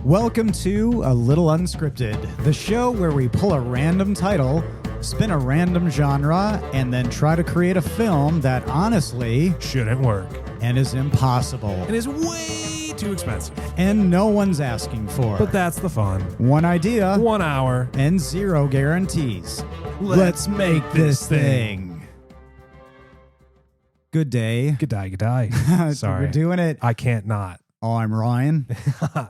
Welcome to A Little Unscripted, the show where we pull a random title, spin a random genre, and then try to create a film that honestly shouldn't work and is impossible and is way too expensive. And no one's asking for. But that's the fun. One idea, 1 hour, and zero guarantees. Let's make this thing. Good day. Good day. Sorry. We're doing it. I can't not. Oh, I'm Ryan.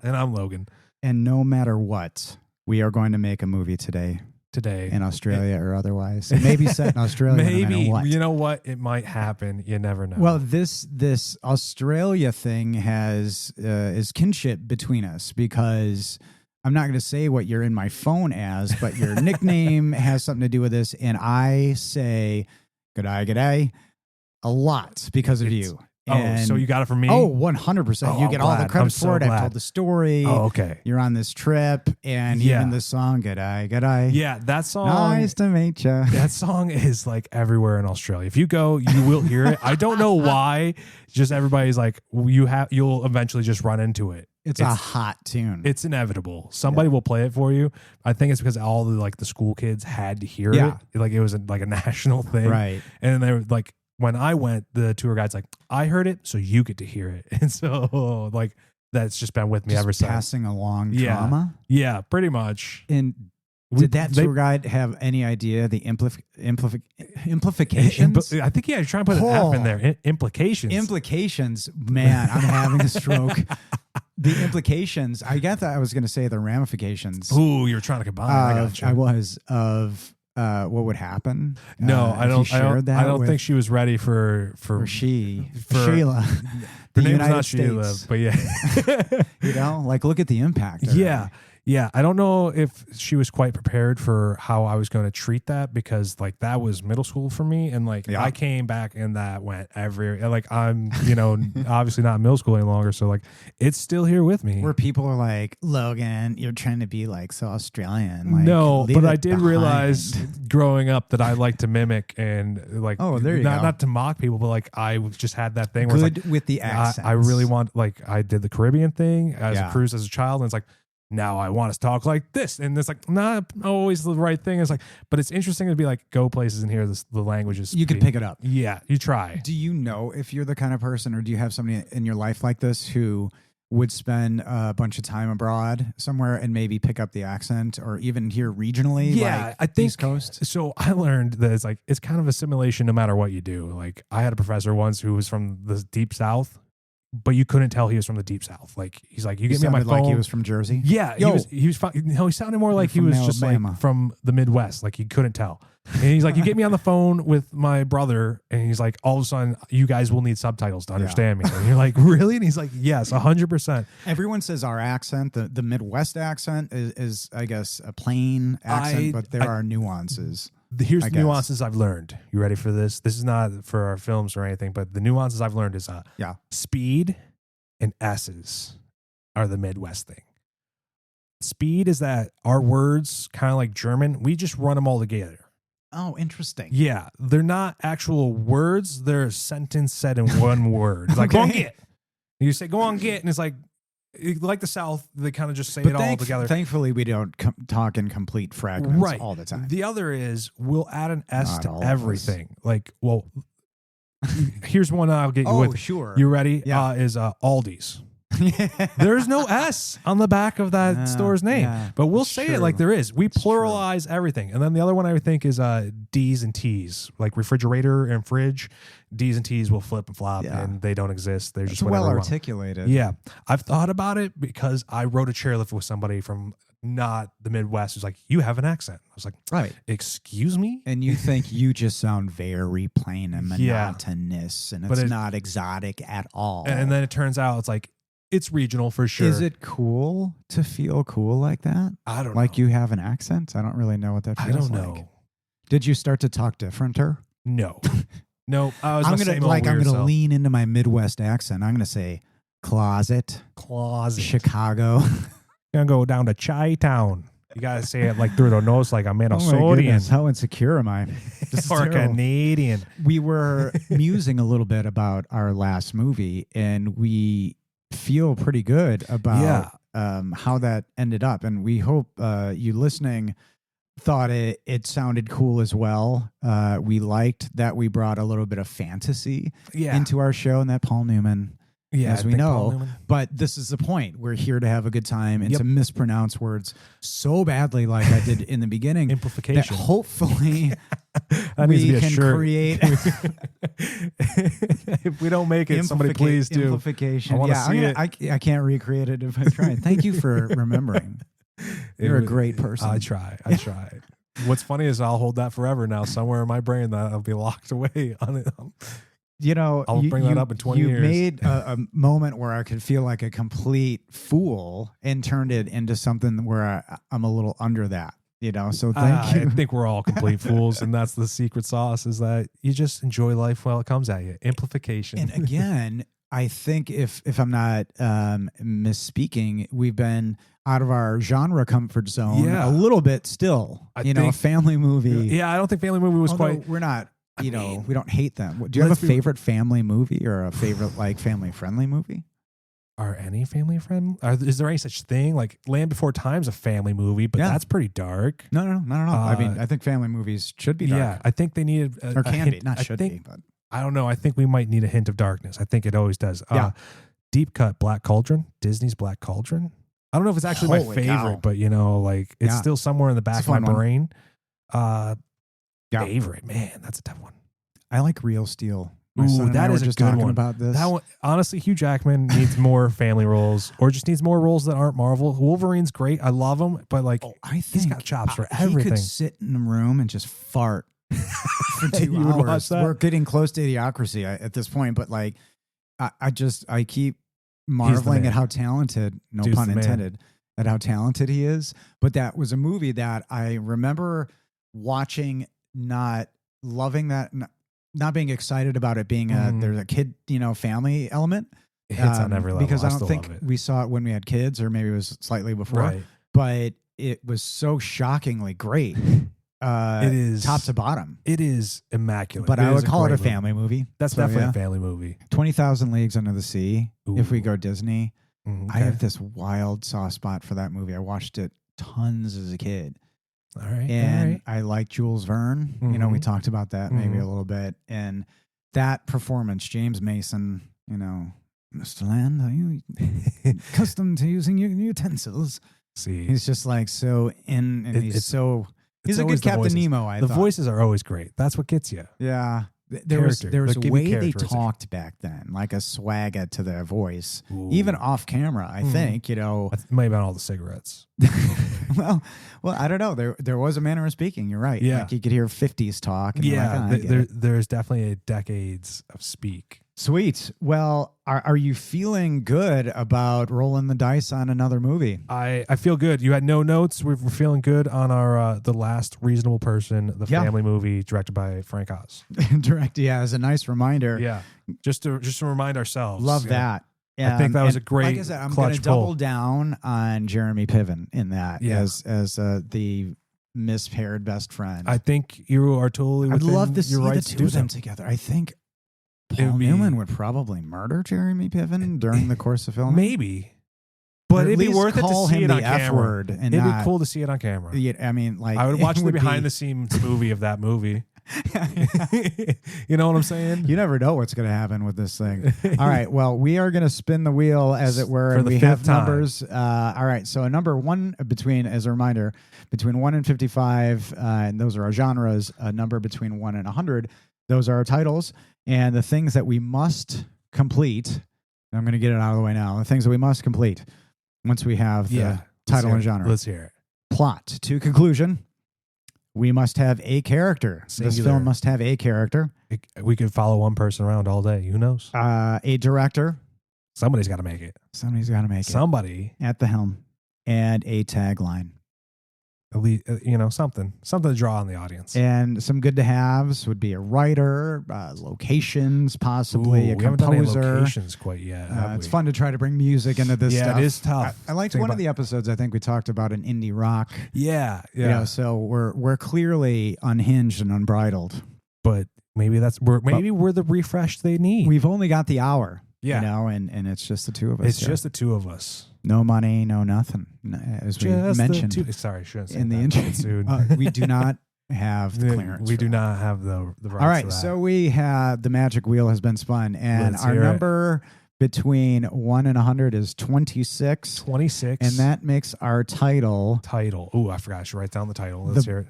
And I'm Logan. And no matter what, we are going to make a movie today. Today. In Australia or otherwise. It may be set in Australia. Maybe. No matter what. You know what? It might happen. You never know. Well, this Australia thing has is kinship between us because I'm not going to say what you're in my phone as, but your nickname has something to do with this. And I say g'day a lot because of you. And so you got it from me? Oh, 100%. You get all the credit for it. I've told the story. Oh, okay. You're on this trip, and even the song, g'day. Yeah, that song. Nice to meet you. That song is like everywhere in Australia. If you go, you will hear it. I don't know why. Just everybody's like, you'll eventually just run into it. It's a hot tune. It's inevitable. Somebody will play it for you. I think it's because all the school kids had to hear it. Like it was a national thing. Right. And they were like, when I went, the tour guide's like, I heard it, so you get to hear it. And so, that's just been with me ever since. Passing along trauma? Yeah, pretty much. And did that tour guide have any idea the implications? I think, you're trying to put an F in there. Implications. Implications. Man, I'm having a stroke. The implications. I got that I was going to say the ramifications. Ooh, you're trying to combine. I was of... what would happen? No, I don't think she was ready for Sheila. Her name was not Sheila, but yeah. Look at the impact. Yeah. I don't know if she was quite prepared for how I was going to treat that because that was middle school for me. And I came back and that went I'm, obviously not in middle school any longer. So it's still here with me. Where people are like, Logan, you're trying to be so Australian. No, but I did realize growing up that I like to mimic and there you go. Not to mock people, but I just had that thing where good with the accents. I really want, I did the Caribbean thing as a cruise as a child. And it's now I want us to talk like this. And it's not always the right thing. It's but it's interesting to be go places and hear the languages. You can pick it up. Yeah, you try. Do you know if you're the kind of person or do you have somebody in your life like this who would spend a bunch of time abroad somewhere and maybe pick up the accent or even here regionally? Yeah, I think East Coast. So I learned that it's kind of assimilation no matter what you do. I had a professor once who was from the deep South, but you couldn't tell he was from the deep South. He's you get me on my phone. Like he was from Jersey. Yeah, he sounded more like he was just from the Midwest. He couldn't tell. And he's you get me on the phone with my brother, and he's all of a sudden, you guys will need subtitles to understand me. And you're really? And he's yes, 100%. Everyone says our accent, the Midwest accent is I guess a plain accent, but there are nuances. Here's the nuances I've learned. You ready for this? This is not for our films or anything, but the nuances I've learned is speed and S's are the Midwest thing. Speed is that our words, kind of like German, we just run them all together. Oh, interesting. Yeah, they're not actual words. They're a sentence said in one word. It's go on, get. And you say, go on, get. And it's like the South, they kind of just say it all together. Thankfully, we don't talk in complete fragments all the time. The other is we'll add an S to everything. Here's one I'll get you with. Oh, sure. You ready? Yeah. Is Aldi's. There's no S on the back of that store's name, but we'll say it like there is. We pluralize everything. And then the other one I would think is D's and T's, like refrigerator and fridge. D's and T's will flip and flop and they don't exist. They're just well articulated. Yeah. I've thought about it because I rode a chairlift with somebody from not the Midwest who's you have an accent. I was right. Excuse me? And you think you just sound very plain and monotonous and it's not exotic at all. And then it turns out it's regional for sure. Is it cool to feel cool like that? I don't know. You have an accent? I don't really know what that feels like. I don't know. Did you start to talk differenter? No. No. I was I'm gonna lean into my Midwest accent. I'm gonna say closet. Chicago. Gonna go down to Chi-Town. You gotta say it through the nose like I'm Minnesotan. How insecure am I? Or Canadian. We were musing a little bit about our last movie, and we feel pretty good about how that ended up, and we hope you listening thought it sounded cool as well. We liked that we brought a little bit of fantasy into our show, and that Paul Newman. Yeah, as we know, but this is the point. We're here to have a good time and to mispronounce words so badly, like I did in the beginning. Amplification. That hopefully we can create. If we don't make it, somebody please do. Amplification. I can't recreate it if I try. Thank you for remembering. You're a great person. I try. What's funny is I'll hold that forever now, somewhere in my brain that I'll be locked away on it. You know, I'll bring that up in 20 years. You made a moment where I could feel like a complete fool and turned it into something where I'm a little under that, you know, so thank you. I think we're all complete fools, and that's the secret sauce, is that you just enjoy life while it comes at you. Amplification. And again, I think if I'm not misspeaking, we've been out of our genre comfort zone a little bit still. I think, family movie. Yeah, I don't think family movie was quite. We're not. We don't hate them. Do you have a favorite family movie or a favorite like family friendly movie? Are any family friendly? Is there any such thing? Like Land Before Time's a family movie, but that's pretty dark. No. I mean, I think family movies should be dark. Yeah, I think they needed or can be, not should be. But I don't know. I think we might need a hint of darkness. I think it always does. Deep Cut, Black Cauldron, Disney's Black Cauldron. I don't know if it's actually my favorite, but like it's still somewhere in the back of my brain. Favorite, man, that's a tough one. I like Real Steel. Ooh, that is a good one. About this. That one, honestly, Hugh Jackman needs more family roles, or just needs more roles that aren't Marvel. Wolverine's great. I love him, but I think he's got chops for everything. He could sit in a room and just fart for 2 hours. We're getting close to Idiocracy at this point, but I keep marveling at how talented, no pun intended, at how talented he is. But that was a movie that I remember watching, not loving that, not being excited about it being there's a kid, family element. It hits on every level. Because I don't think we saw it when we had kids, or maybe it was slightly before. Right. But it was so shockingly great. It is top to bottom. It is immaculate. But I would call it a family movie. That's definitely a family movie. 20,000 Leagues Under the Sea. Ooh. If we go Disney, okay. I have this wild soft spot for that movie. I watched it tons as a kid. All right. And I like Jules Verne. Mm-hmm. We talked about that maybe a little bit. And that performance, James Mason, Mr. Land, are you accustomed to using utensils? See, he's just like so in, and he's a good Captain Nemo. The voices are always great. That's what gets you. Yeah. There was a way they talked back then, like a swagger to their voice, even off camera. I think it might have been all the cigarettes. well, I don't know. There was a manner of speaking. You're right. Yeah, like you could hear 50s talk. And there's definitely a decades of speak. Sweet. Well, are you feeling good about rolling the dice on another movie? I feel good. You had no notes. We're feeling good on our The Last Reasonable Person, the family movie directed by Frank Oz. As a nice reminder. Yeah, just to remind ourselves. Love that. I think that was a great. Like I said, I'm going to double down on Jeremy Piven in that as the mispaired best friend. I think you are totally. I'd love to see the two of them together. I think Paul Newman would probably murder Jeremy Piven during the course of filming. Maybe. But it'd be worth it to see it on camera. It'd be cool to see it on camera. Yeah, I mean, I would watch the behind the scenes movie of that movie. You know what I'm saying? You never know what's going to happen with this thing. All right. Well, we are going to spin the wheel, as it were, and we have numbers. All right. So a number one as a reminder, between 1 and 55, and those are our genres. A number between 1 and 100, those are our titles. And the things that we must complete, I'm going to get it out of the way now. The things that we must complete once we have the title and genre. Let's hear it. Plot to conclusion. We must have a character. Singular. This film must have a character. We could follow one person around all day. Who knows? A director. Somebody's got to make it. Somebody at the helm. And a tagline. At least, something to draw on the audience. And some good to haves would be a writer, locations, possibly a composer. We haven't done any locations quite yet. It's fun to try to bring music into this stuff. Yeah, it is tough. I liked one of the episodes. I think we talked about an indie rock. Yeah. So we're clearly unhinged and unbridled. But maybe we're the refresh they need. We've only got the hour. Yeah. You know, and it's just the two of us. It's just the two of us. No money, no nothing. As we Just mentioned sorry, I shouldn't say in the that. intro, Soon. we do not have the clearance. We for do that. not have the rights. All right, to that. so we have the magic wheel has been spun, and Let's our hear it. number between 1 and 100 is 26. 26. And that makes our title. Ooh, I forgot. I should write down the title. Let's hear it.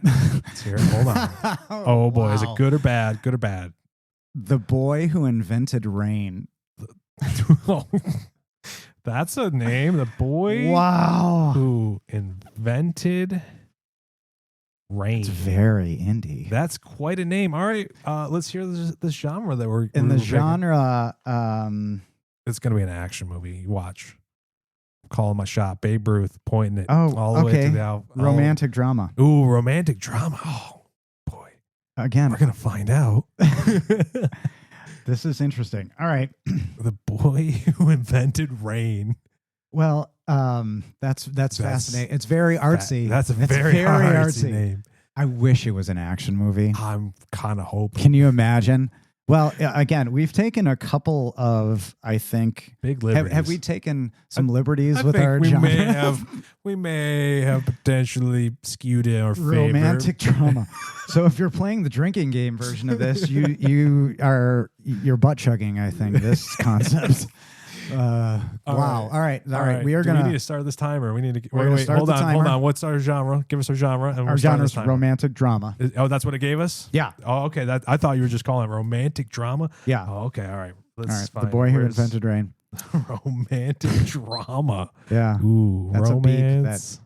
Let's hear it. Hold on. Oh boy, is it Wow. good or bad? Good or bad? The Boy Who Invented Rain. That's a name. The boy Wow. who invented rain. It's very indie. That's quite a name. All right, let's hear this genre that we're In the picking. genre, It's going to be an action movie. Watch. Calling my shot. Babe Ruth pointing it Oh, all the way okay. to the romantic drama. Ooh, romantic drama. Oh boy, Again, we're gonna find out. this is interesting. All right. The boy who invented rain. Well, that's fascinating. It's very artsy. That's a It's very artsy name. I wish it was an action movie. I'm kind of hoping. Can you imagine? Well, again, we've taken a couple of, I think, Big liberties. have we taken some liberties I with think our we genre? we may have potentially skewed in our favor. Romantic drama. So if you're playing the drinking game version of this, you're butt chugging, I think, this concept. Wow. right. All right. We are Do we need gonna to start this timer? We need to We're gonna wait. start Hold the on. timer. Hold on. What's our genre? Give us our genre. And our we'll start genre's this timer. romantic drama. Oh, that's what it gave us? Yeah. Oh, okay. I thought you were just calling it romantic drama. Yeah. Oh, okay. All right. Let's All right. The find Boy Who where's Invented Rain. romantic drama. Yeah. Ooh, That's a beep romance.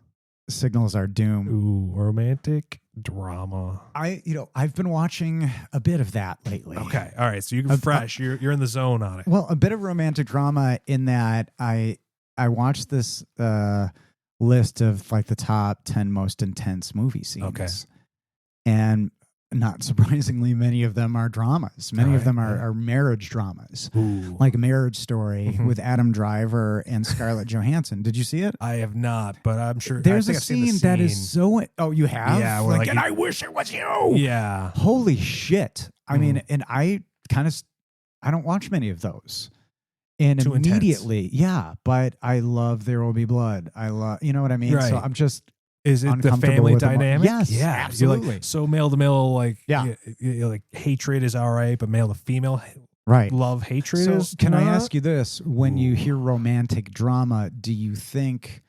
Signals our doom. Ooh, romantic drama. I've been watching a bit of that lately. Okay. All right. So you're fresh. You're in the zone on it. Well, a bit of romantic drama in that I watched this list of like the top 10 most intense movie scenes. Okay. And not surprisingly, many of them are dramas. Many of them are marriage dramas. Ooh. Like Marriage Story with Adam Driver and Scarlett Johansson. Did you see it? I have not, but I'm sure There's I a think I've seen the scene that is so. Oh, you have? Yeah, where, like, and you- I wish it was you. Yeah. Holy shit. I mean, and I don't watch many of those. And Too intense. immediately, yeah, but I love There Will Be Blood. I love, you know what I mean? Right. So I'm just, Is it the uncomfortable family with them all. dynamic? Yes, yeah, absolutely. You're like, so male to male, like Yeah. like hatred is all right, but male to female right. love hatred So is. can I not? ask you this? When you hear romantic drama, do you think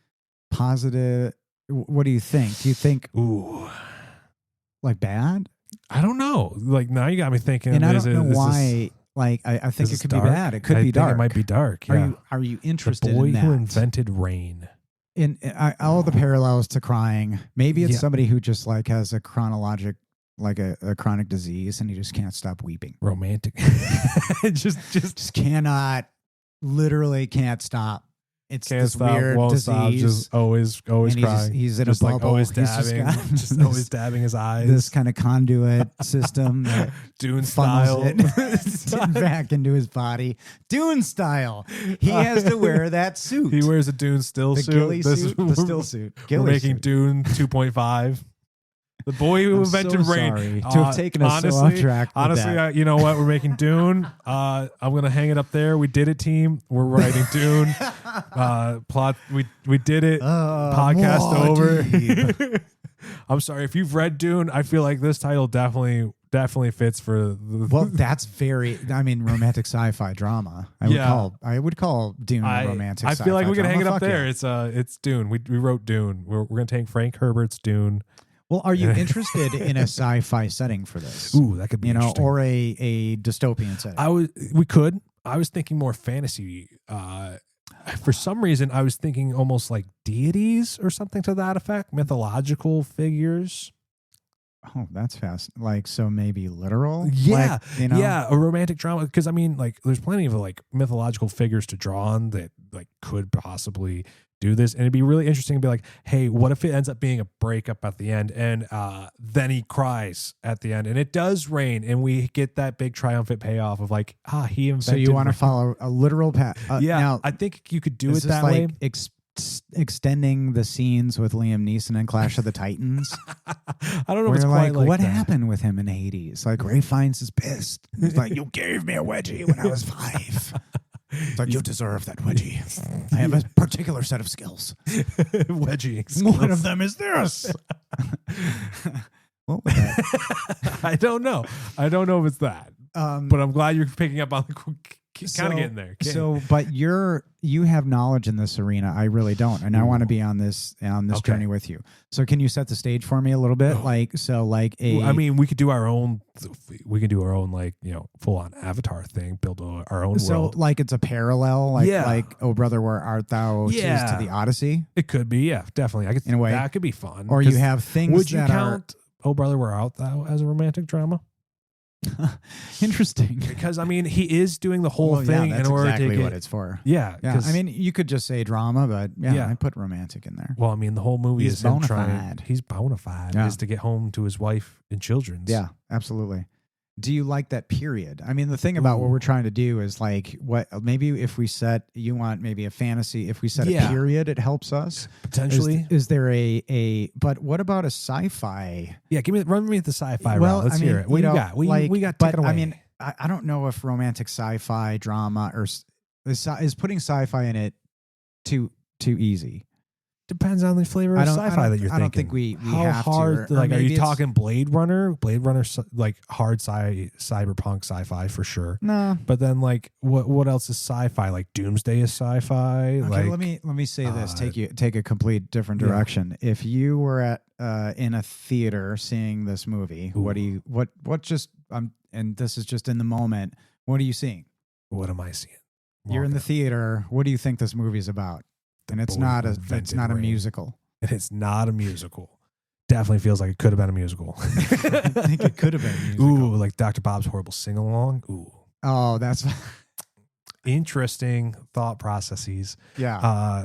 positive? What do you think? Do you think Ooh, like bad? I don't know. Like now you got me thinking. And I is don't it- know this is- why. Like I think this it is could dark? be bad. It could I be think dark. It might be dark. Yeah. Are you interested The boy in that? who invented rain. In all the parallels to crying, maybe it's Yeah. somebody who just like has a chronologic, like a chronic disease, and he just can't stop weeping. Romantic. just Cannot, literally can't stop. It's can't this stop. weird Won't disease. stop. Just always and crying. he's in just a like bubble. always He's just dabbing. got Just this- always dabbing his eyes. This kind of conduit system that Dune style. funnels it back into his body. Dune style. He has to wear that suit. He wears a Dune still the suit. ghillie This suit, is- the still suit. We're Ghillie making suit. Dune 2.5. The boy who I'm invented so rain. sorry to have taken us so off track with Honestly, that. you know what? We're making Dune. I'm gonna hang it up there. We did it, team. We're writing Dune. Plot. We did it. Podcast over. I'm sorry if you've read Dune. I feel like this title definitely fits for. The, Well, that's very. I mean, romantic sci-fi drama. I would call Dune a romantic. I feel like we can hang it up there. Yeah. It's Dune. We wrote Dune. We're gonna take Frank Herbert's Dune. Well, are you interested in a sci-fi setting for this? Ooh, that could be interesting. or a dystopian setting. I was thinking more fantasy. For some reason, I was thinking almost like deities or something to that effect, mythological figures. Oh, that's fast. Like, so maybe literal? Yeah, Like, yeah, a romantic drama. Because I mean, like, there's plenty of like mythological figures to draw on that like could possibly do this, and it'd be really interesting to be like, hey, what if it ends up being a breakup at the end, and then he cries at the end, and it does rain, and we get that big triumphant payoff of like, he invented. So you want to rain. follow a literal path? Yeah, Now, I think you could do is it this that like way. extending the scenes with Liam Neeson in Clash of the Titans? I don't know if Where it's like, quite like what that. happened with him in Hades? Like Ray Fiennes is pissed. He's like, you gave me a wedgie when I was 5. It's like, you deserve that, Wedgie. I have a particular set of skills. Wedgie skills. One of them is this. What was that? I don't know. I don't know if it's that. But I'm glad you're picking up on the kind of getting there. So, but you have knowledge in this arena. I really don't, and I want to be on this journey with you. So, can you set the stage for me a little bit? I mean, we could do our own. We can do our own, like, full on Avatar thing. Build our own world. Like it's a parallel. Like Oh Brother, Where Art Thou? To the Odyssey. It could be. Yeah, definitely. I could. In a way, that could be fun. Or you have things. Would you count Oh Brother, Where Art Thou as a romantic drama? Interesting, because I mean, he is doing the whole thing in order to get what it's for. Yeah. I mean, you could just say drama, but I put romantic in there. Well, I mean, the whole movie is him trying. He's bona fide. Is to get home to his wife and children. Yeah, absolutely. Do you like that period? I mean, the thing about what we're trying to do is like, what maybe if we set, you want maybe a fantasy, if we set a period, it helps us. Potentially. Is there but what about a sci-fi? Yeah, run me the sci-fi route. Let's hear it. What do you got? We got but I mean, I don't know if romantic sci-fi drama or is putting sci-fi in it too easy. Depends on the flavor of sci-fi that you're thinking. I don't think we How have hard, to. Like, are you talking Blade Runner? Blade Runner, like hard cyberpunk sci-fi for sure. No. But then, like, what else is sci-fi? Like Doomsday is sci-fi. Okay, like, let me say this. Take a complete different direction. Yeah. If you were at in a theater seeing this movie, and this is just in the moment. What are you seeing? What am I seeing? You're in the theater. What do you think this movie's about? And it's not a musical. And it's not a musical. Definitely feels like it could have been a musical. I think it could have been a musical. Ooh, like Dr. Bob's Horrible Sing-Along. Ooh. Oh, that's interesting thought processes. Yeah.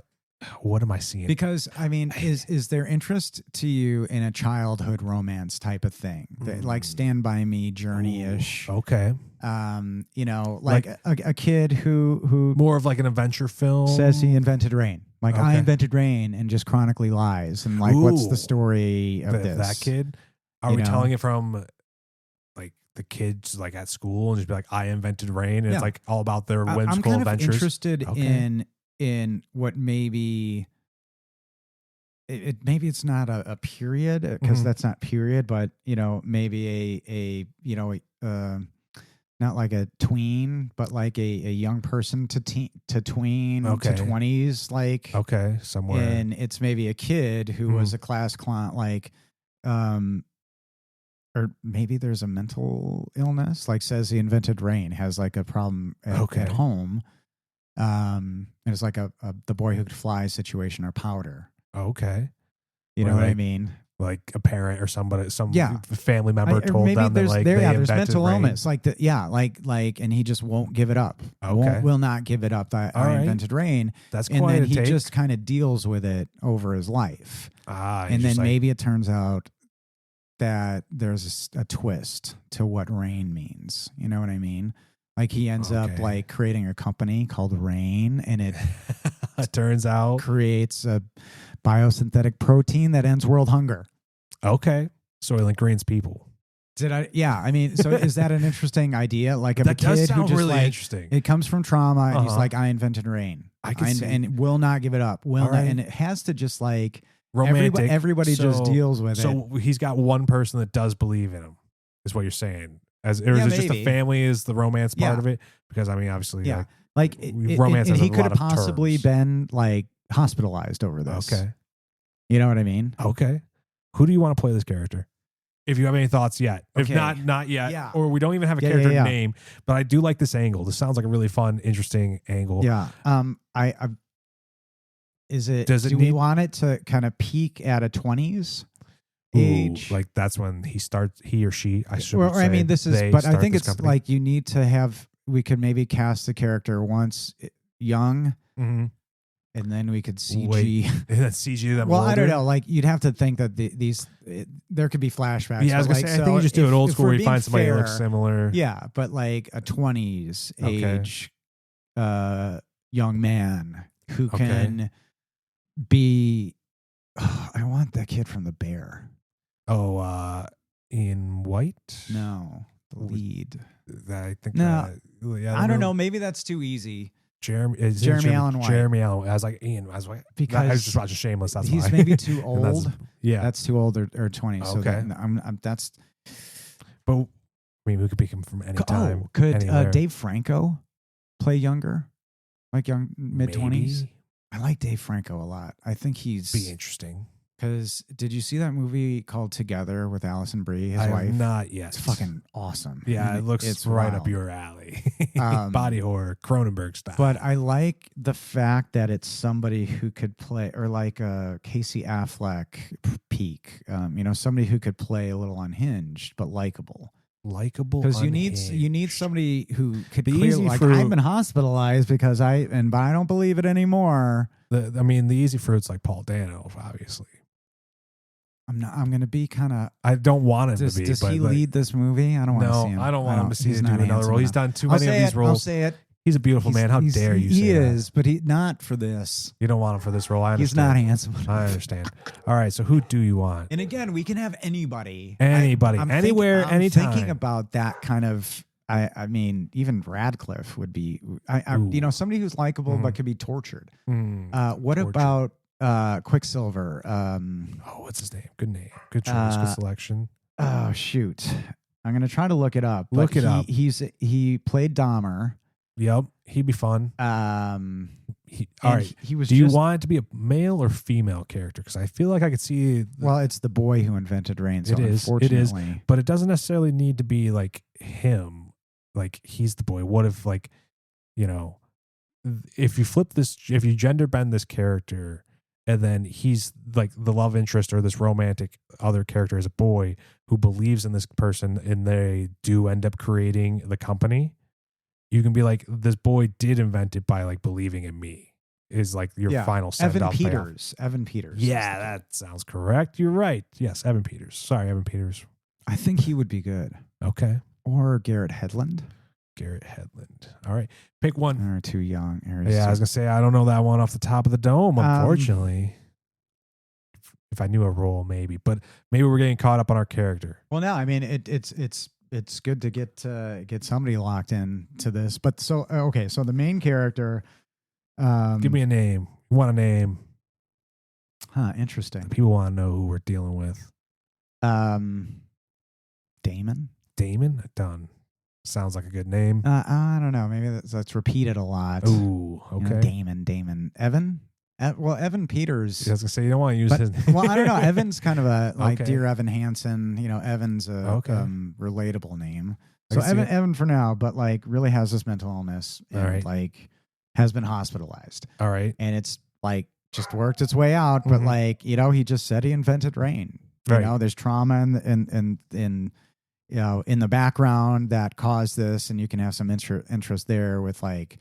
What am I seeing? Because I mean, is there interest to you in a childhood romance type of thing, like Stand By Me, Journey-ish? Okay. Like a kid who more of like an adventure film says he invented rain. Like, I invented rain, and just chronically lies. And like, what's the story of this? That kid? Are we telling it from like the kids like at school and just be like, I invented rain, and it's like all about their whimsical adventures? I'm interested in what maybe maybe it's not a period, because that's not period, but maybe not like a tween, but like a young person to tween to 20s, like somewhere, and it's maybe a kid who was a class clown, like or maybe there's a mental illness, like says he invented rain, has like a problem at home. And it's like a the boy who could fly situation, or Powder. Okay. You know what I mean? Like a parent or somebody, family member told them that like there's mental illness, like and he just won't give it up. Will not give it up. I invented rain. That's and quite then a he take. just kind of deals with it over his life. And then maybe it turns out that there's a twist to what rain means. You know what I mean? Like he ends up like creating a company called Rain, and it turns out creates a biosynthetic protein that ends world hunger. Okay. Soylent Green's people. Did I? Yeah. I mean, so is that an interesting idea? Like a kid who just really interesting. It comes from trauma, and he's like, I invented rain. And will not give it up. And it has to just like romantic. Everybody just deals with it. So he's got one person that does believe in him, is what you're saying. Is it just a family is the romance part of it? Because I mean, obviously, romance. And he could have possibly been like hospitalized over this. Okay. You know what I mean? Okay. Who do you want to play this character? If you have any thoughts yet. If not yet. Yeah. Or we don't even have a character name. But I do like this angle. This sounds like a really fun, interesting angle. Yeah. Do we want it to kind of peak at a 20s age? Like that's when he or she, I should say. I mean, but I think it's company. Like you need to have, we could maybe cast the character once young. Mm-hmm. And then we could CG. CG them. Well, older. I don't know. Like you'd have to think that there could be flashbacks. Yeah, I was gonna say. I think you just do it old school. Where you find somebody who looks similar. Yeah, but like a 20s age, young man who can be. Oh, I want that kid from The Bear. Oh, Ian White. No, the lead. I think. No, I don't know. Maybe that's too easy. Jeremy Allen White. Jeremy Allen. I was like Ian. I was because just watching Shameless. That's he's why. maybe too old. Yeah, that's too old or 20. So okay. that's. But I mean, we could pick him from any time. Could Dave Franco play younger, like young mid-20s? I like Dave Franco a lot. I think he's be interesting. Because did you see that movie called Together with Alison Brie, his I wife? have not yet. It's fucking awesome. Yeah, it looks it's right wild. up your alley. Body horror, Cronenberg style. But I like the fact that it's somebody who could play, or like a Casey Affleck peak. Somebody who could play a little unhinged but likable. Because you need somebody who could clearly, like, I've been hospitalized because but I don't believe it anymore. The easy fruit's like Paul Dano, obviously. I'm going to be kind of. I don't want him to be. Does he lead this movie? I don't want to see him. No, I don't want him to see him do another role. He's done too many of these roles. I'll say it. He's a beautiful man. How dare you say that? He is, but not for this. You don't want him for this role. I understand. He's not handsome enough. I understand. All right, so who do you want? And again, we can have anybody. Anybody. I'm anywhere, anytime. I'm thinking about that kind of. I mean, even Radcliffe would be. Somebody who's likable but could be tortured. What about Quicksilver? What's his name? Good name. Good choice. Good selection. Oh shoot, I'm gonna try to look it up. Look it up. He played Dahmer. Yep, he'd be fun. All right. He was. Do you want it to be a male or female character? Because I feel like I could see. Well, it's the boy who invented rain. So it is. But it doesn't necessarily need to be like him. Like he's the boy. What if if you flip this, if you gender bend this character, and then he's like the love interest or this romantic other character is a boy who believes in this person, and they do end up creating the company. You can be like, this boy did invent it by like believing in me. Is like your final send Evan off. Peters. Evan Peters. Yeah, that sounds correct. You're right. Yes, Evan Peters. Sorry, Evan Peters. I think he would be good. Okay. Or Garrett Hedlund. All right. Pick one. Or too young. I was going to say, I don't know that one off the top of the dome, unfortunately. If I knew a role, maybe. But maybe we're getting caught up on our character. Well, no, I mean, it's good to get somebody locked in to this. But so the main character. Give me a name. You want a name? Interesting. People want to know who we're dealing with. Damon. Done. Sounds like a good name. I don't know. Maybe that's repeated a lot. Ooh, okay. Damon. Evan. Evan Peters. I was gonna say you don't want to use his name. Well, I don't know. Evan's kind of a Dear Evan Hansen. Evan's a relatable name. So Evan for now, but like really has this mental illness and like has been hospitalized. All right, and it's like just worked its way out. But like he just said he invented rain. There's trauma in the background that caused this, and you can have some interest there with like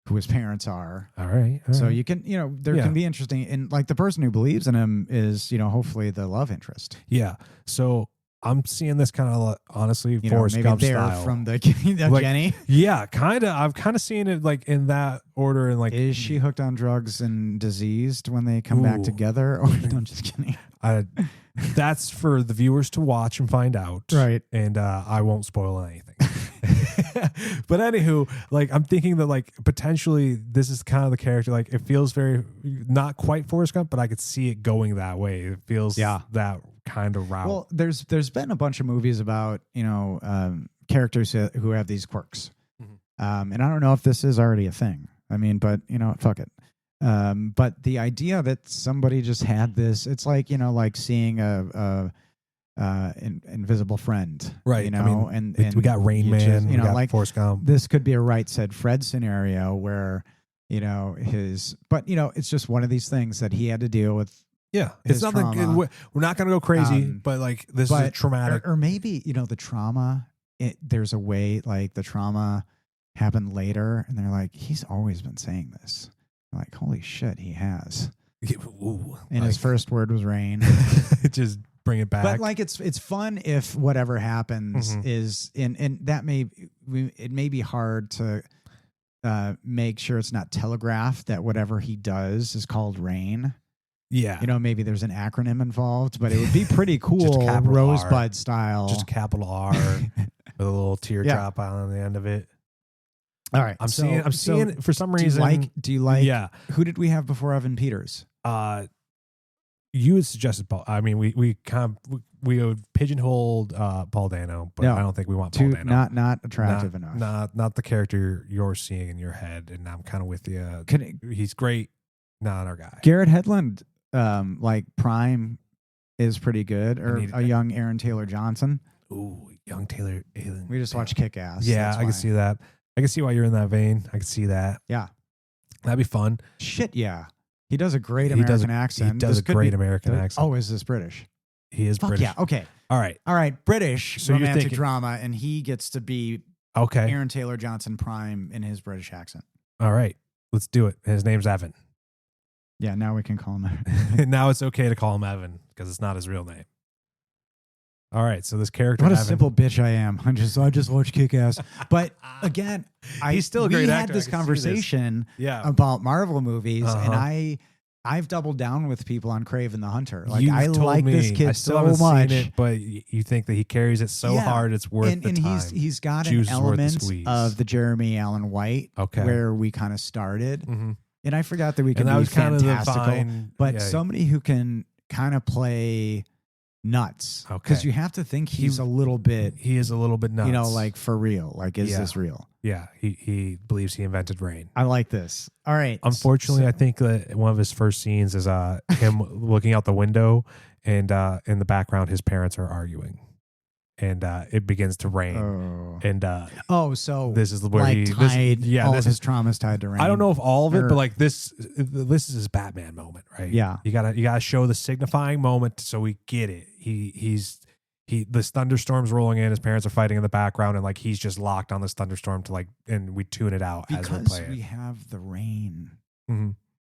who his parents are. All right. So you can, there can be interesting, and like the person who believes in him is, hopefully the love interest. Yeah. So I'm seeing this kind of honestly, Forrest Gump style from the like, Jenny. Yeah, kind of. I'm kind of seeing it like in that order, and like, is she hooked on drugs and diseased when they come back together? Or I'm just kidding. That's for the viewers to watch and find out. Right. And I won't spoil anything. But anywho, like I'm thinking that like potentially this is kind of the character, like it feels very not quite Forrest Gump, but I could see it going that way. It feels that kind of route. Well, there's been a bunch of movies about, characters who have these quirks. And I don't know if this is already a thing. I mean, but fuck it. But the idea that somebody just had this, it's like, like seeing a invisible friend, right? And we got Rain Man, we got like Forrest Gump. This could be a Right Said Fred scenario where, it's just one of these things that he had to deal with. Yeah, it's nothing. We're not going to go crazy, but like this is traumatic, or maybe the trauma. There's a way like the trauma happened later, and they're like, he's always been saying this. Like, holy shit, he has. Ooh, and his first word was rain. Just bring it back. But like, it's fun if whatever happens is and that may be hard to make sure it's not telegraphed that whatever he does is called rain. Yeah. Maybe there's an acronym involved, but it would be pretty cool, Rosebud style. Just a capital R with a little teardrop on the end of it. All right. I'm seeing for some reason. Do you like? Yeah. Who did we have before Evan Peters? You had suggested Paul. I mean, we pigeonholed Paul Dano, but No. I don't think we want Paul Dano. Not attractive enough. Not the character you're seeing in your head, and I'm kind of with you. He's great, not our guy. Garrett Hedlund, like Prime, is pretty good, or a young Aaron Taylor Johnson. Ooh, young Taylor. We just watched Kick Ass. Yeah, I can see that. I can see why you're in that vein. I can see that. Yeah, that'd be fun. Shit, yeah. He does a great American accent. He does a great American accent. Oh, is this British? He is British. Yeah. Okay. All right. British romantic drama, and he gets to be okay. Aaron Taylor Johnson Prime in his British accent. All right. Let's do it. His name's Evan. Yeah. Now we can call him Evan. Now it's okay to call him Evan because it's not his real name. All right. So this character. What a Evan, simple bitch I am. I just watched Kick Ass. But again, he's still a great actor. We had this conversation about Marvel movies, and I've doubled down with people on Kraven the Hunter. Like I like this kid so much, but you think that he carries it so hard it's worth the time. He's got an element of the Jeremy Allen White, where we kind of started, and I forgot that we can be fantastical, but somebody who can kind of play nuts, because you have to think he's a little bit. He is a little bit nuts, like for real. Like, is this real? Yeah, he believes he invented rain. I like this. All right. Unfortunately, I think that one of his first scenes is him looking out the window, and in the background, his parents are arguing, and it begins to rain. And so this is where all of his trauma's tied to rain. I don't know if all of it, but like this is his Batman moment, right? Yeah. You gotta show the signifying moment so we get it. This thunderstorm's rolling in, his parents are fighting in the background, and like he's just locked on this thunderstorm and we tune it out as we play it. Because we have the rain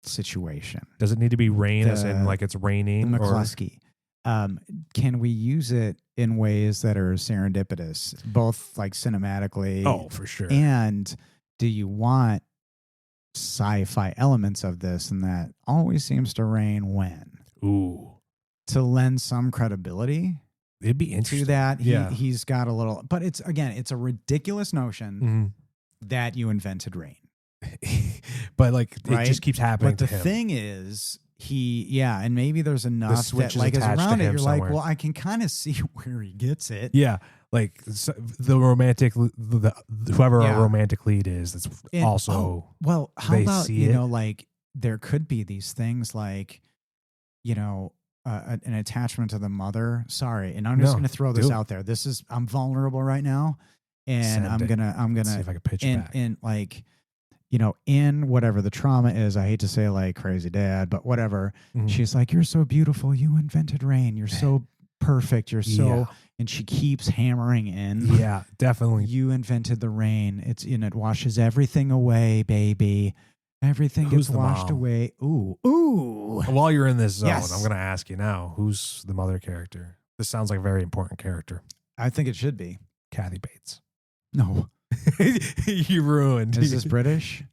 situation. Does it need to be rain as in like it's raining? The McCluskey. Can we use it in ways that are serendipitous, both like cinematically? Oh, for sure. And do you want sci-fi elements of this? And that always seems to rain when? Ooh. To lend some credibility. It'd be interesting. To that, he's got a little, but it's a ridiculous notion that you invented rain. But like it just keeps happening. But the thing is, and maybe there's enough that like is around it. You're somewhere. Like, well, I can kind of see where he gets it. Yeah, like the romantic, whoever our romantic lead is, that's also. Well, how about like there could be these things like, an attachment to the mother. Sorry, and I'm just going to throw this out there. I'm vulnerable right now, and I'm gonna see if I can pitch it back. And like, in whatever the trauma is, I hate to say like crazy dad, but whatever. She's like, "You're so beautiful. You invented rain. You're so perfect. You're so," and she keeps hammering in. Yeah, definitely. You invented the rain. It washes everything away, baby. Everything gets washed away. Ooh. While you're in this zone, I'm going to ask you now, who's the mother character? This sounds like a very important character. I think it should be. Kathy Bates. No. You ruined. Is this British?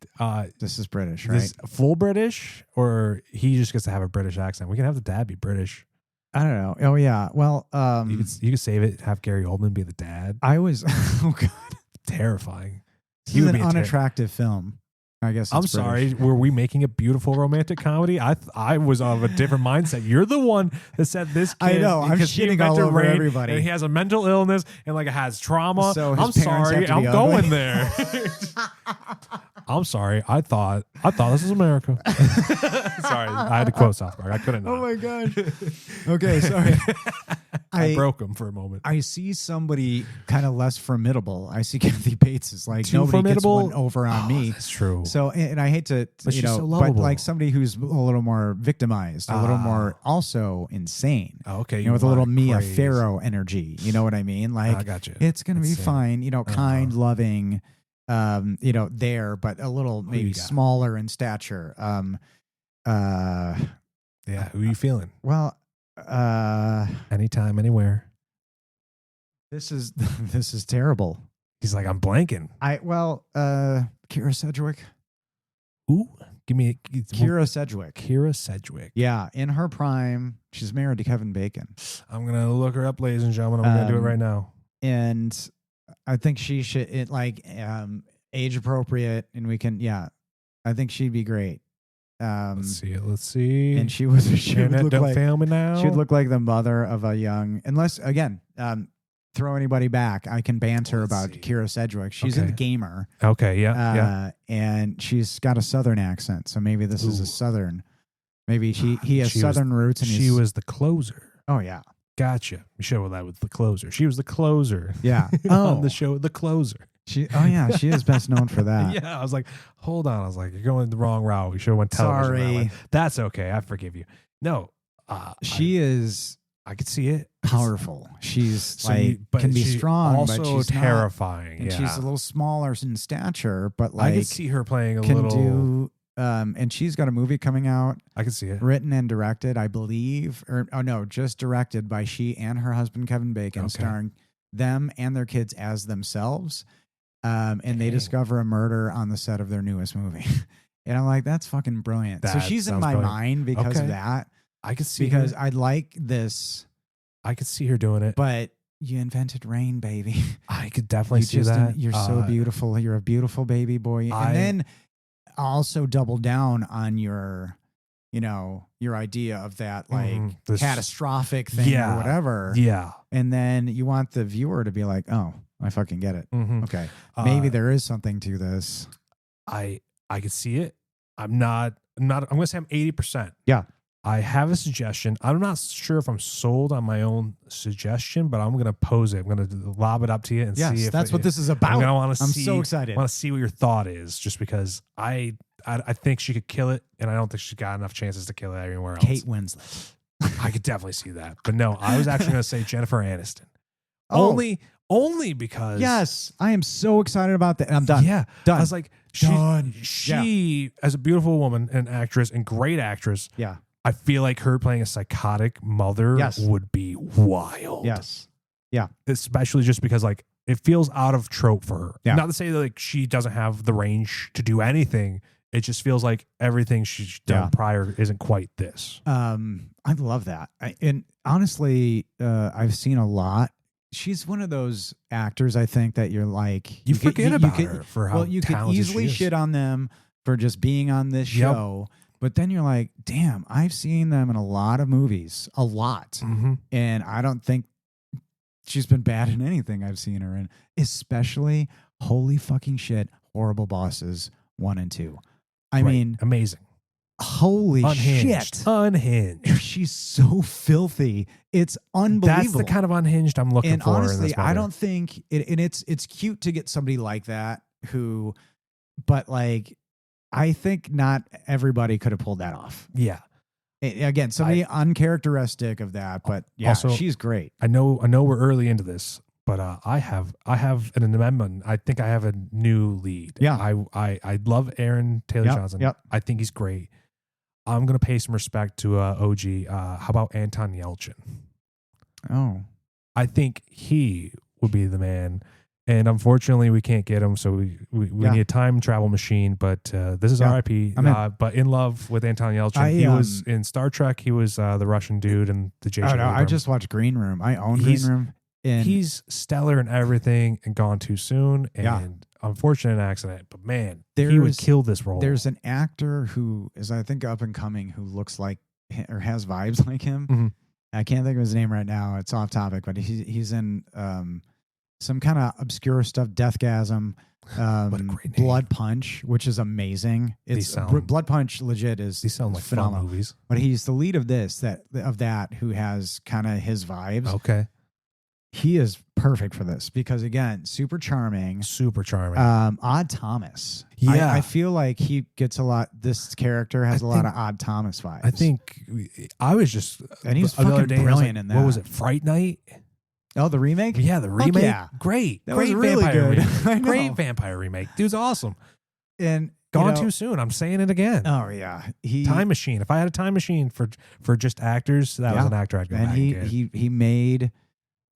This is British, right? This full British, or he just gets to have a British accent? We can have the dad be British. I don't know. Oh, yeah. Well, you could save it, have Gary Oldman be the dad. Oh, God. Terrifying. He would be an unattractive film. I guess I'm sorry. Were we making a beautiful romantic comedy? I was of a different mindset. You're the one that said this kid. I know. I'm shitting all over everybody. And he has a mental illness and like has trauma. So I'm sorry. I'm going there. I'm sorry. I thought this was America. Sorry. I had to quote South Park. I couldn't. Oh my God. Okay. Sorry. I broke him for a moment. I see somebody kind of less formidable. I see Kathy Bates is like, too nobody formidable? gets one over on me. That's true. So, and I hate to, but but like somebody who's a little more victimized, a little more also insane. Okay. With a little Mia Farrow energy. You know what I mean? Like, I got you. It's going to be fine. Kind, loving, there, but a little maybe smaller in stature. Yeah. Who are you feeling? Well, anytime, anywhere. This is terrible. He's like, I'm blanking. Kira Sedgwick. Ooh, give me Kira Sedgwick. Kira Sedgwick. Yeah, in her prime, she's married to Kevin Bacon. I'm gonna look her up, ladies and gentlemen. I'm gonna do it right now. And I think she should age appropriate, and we can. Yeah, I think she'd be great. Let's see it. Let's see. And she would look don't like fail me now. she'd look like the mother of a young. Unless again, throw anybody back. I can banter about Kira Sedgwick. She's in The Gamer. Okay, yeah. And she's got a Southern accent, so maybe this is a Southern. Maybe he has Southern roots, and she was the closer. Oh yeah, gotcha. You show that with the closer. She was the closer. Yeah, on the show, The Closer. She is best known for that. Yeah, I was like, hold on. I was like, you're going the wrong route. We should have went television. Sorry, route. That's okay. I forgive you. No, she is. I could see it. Powerful. She's but can be she's strong, also but she's terrifying. And she's a little smaller in stature, but I could see her playing and she's got a movie coming out. I can see it. Written and directed, I believe, just directed by she and her husband Kevin Bacon, starring them and their kids as themselves. And they discover a murder on the set of their newest movie. And I'm like, that's fucking brilliant. So she's in my mind because of that. I could see because I like this. I could see her doing it. But you invented rain, baby. I could definitely see that. You're so beautiful. You're a beautiful baby boy. And then also double down on your idea of that this catastrophic thing or whatever. Yeah. And then you want the viewer to be like, oh, I fucking get it. Okay. Maybe there is something to this. I could see it. I'm going to say I'm 80%. Yeah. I have a suggestion. I'm not sure if I'm sold on my own suggestion, but I'm going to pose it. I'm going to lob it up to you and see if that's what this is about. I'm so excited. I want to see what your thought is, just because I think she could kill it, and I don't think she's got enough chances to kill it anywhere else. Kate Winslet. I could definitely see that. But no, I was actually going to say Jennifer Aniston. Only because. Yes, I am so excited about that. And I'm done. Yeah. Done. I was like, she as a beautiful woman, an actress, and great actress. Yeah. I feel like her playing a psychotic mother would be wild. Yes. Yeah. Especially just because it feels out of trope for her. Yeah. Not to say that she doesn't have the range to do anything. It just feels like everything she's done prior isn't quite this. I love that. And honestly, I've seen a lot. She's one of those actors, I think, that you're like... You forget about her for how you could easily shit on them for just being on this show. But then you're like, damn, I've seen them in a lot of movies. A lot. Mm-hmm. And I don't think she's been bad in anything I've seen her in. Especially, holy fucking shit, Horrible Bosses 1 and 2. I mean... Amazing. Holy shit. Unhinged. She's so filthy. It's unbelievable. That's the kind of unhinged I'm looking for. Honestly, in this I don't think it's cute to get somebody like that but I think not everybody could have pulled that off. Yeah. Again, somebody uncharacteristic of that, but yeah, also, she's great. I know we're early into this, but I have an amendment. I think I have a new lead. Yeah. I love Aaron Taylor Johnson. Yep. I think he's great. I'm going to pay some respect to OG. How about Anton Yelchin? Oh. I think he would be the man. And unfortunately, we can't get him, so we need a time travel machine. But this is R.I.P. But in love with Anton Yelchin. He was in Star Trek. He was the Russian dude and the J.J. Oh, no, I just watched Green Room. I own Green Room. And he's stellar in everything and gone too soon. And unfortunate accident. But man, he would kill this role. There's an actor who is, I think, up and coming who looks like or has vibes like him. Mm-hmm. I can't think of his name right now. It's off topic, but he's in some kind of obscure stuff. Deathgasm, what a great name. Blood Punch, which is amazing. Blood Punch legit is these sound like phenomenal fun movies. But he's the lead of that who has kind of his vibes. Okay. He is perfect for this because, again, super charming. Odd Thomas. Yeah. I feel like he gets a lot. This character has a lot of Odd Thomas vibes. I think I was just. And he's fucking brilliant in that. What was it? Fright Night? Oh, the remake? Yeah, the remake. Yeah. Great. That great was really vampire good. remake. Great vampire remake. Dude's awesome. And gone too soon. I'm saying it again. Oh, yeah. Time machine. If I had a time machine for just actors, that was an actor I'd go back and get. He made...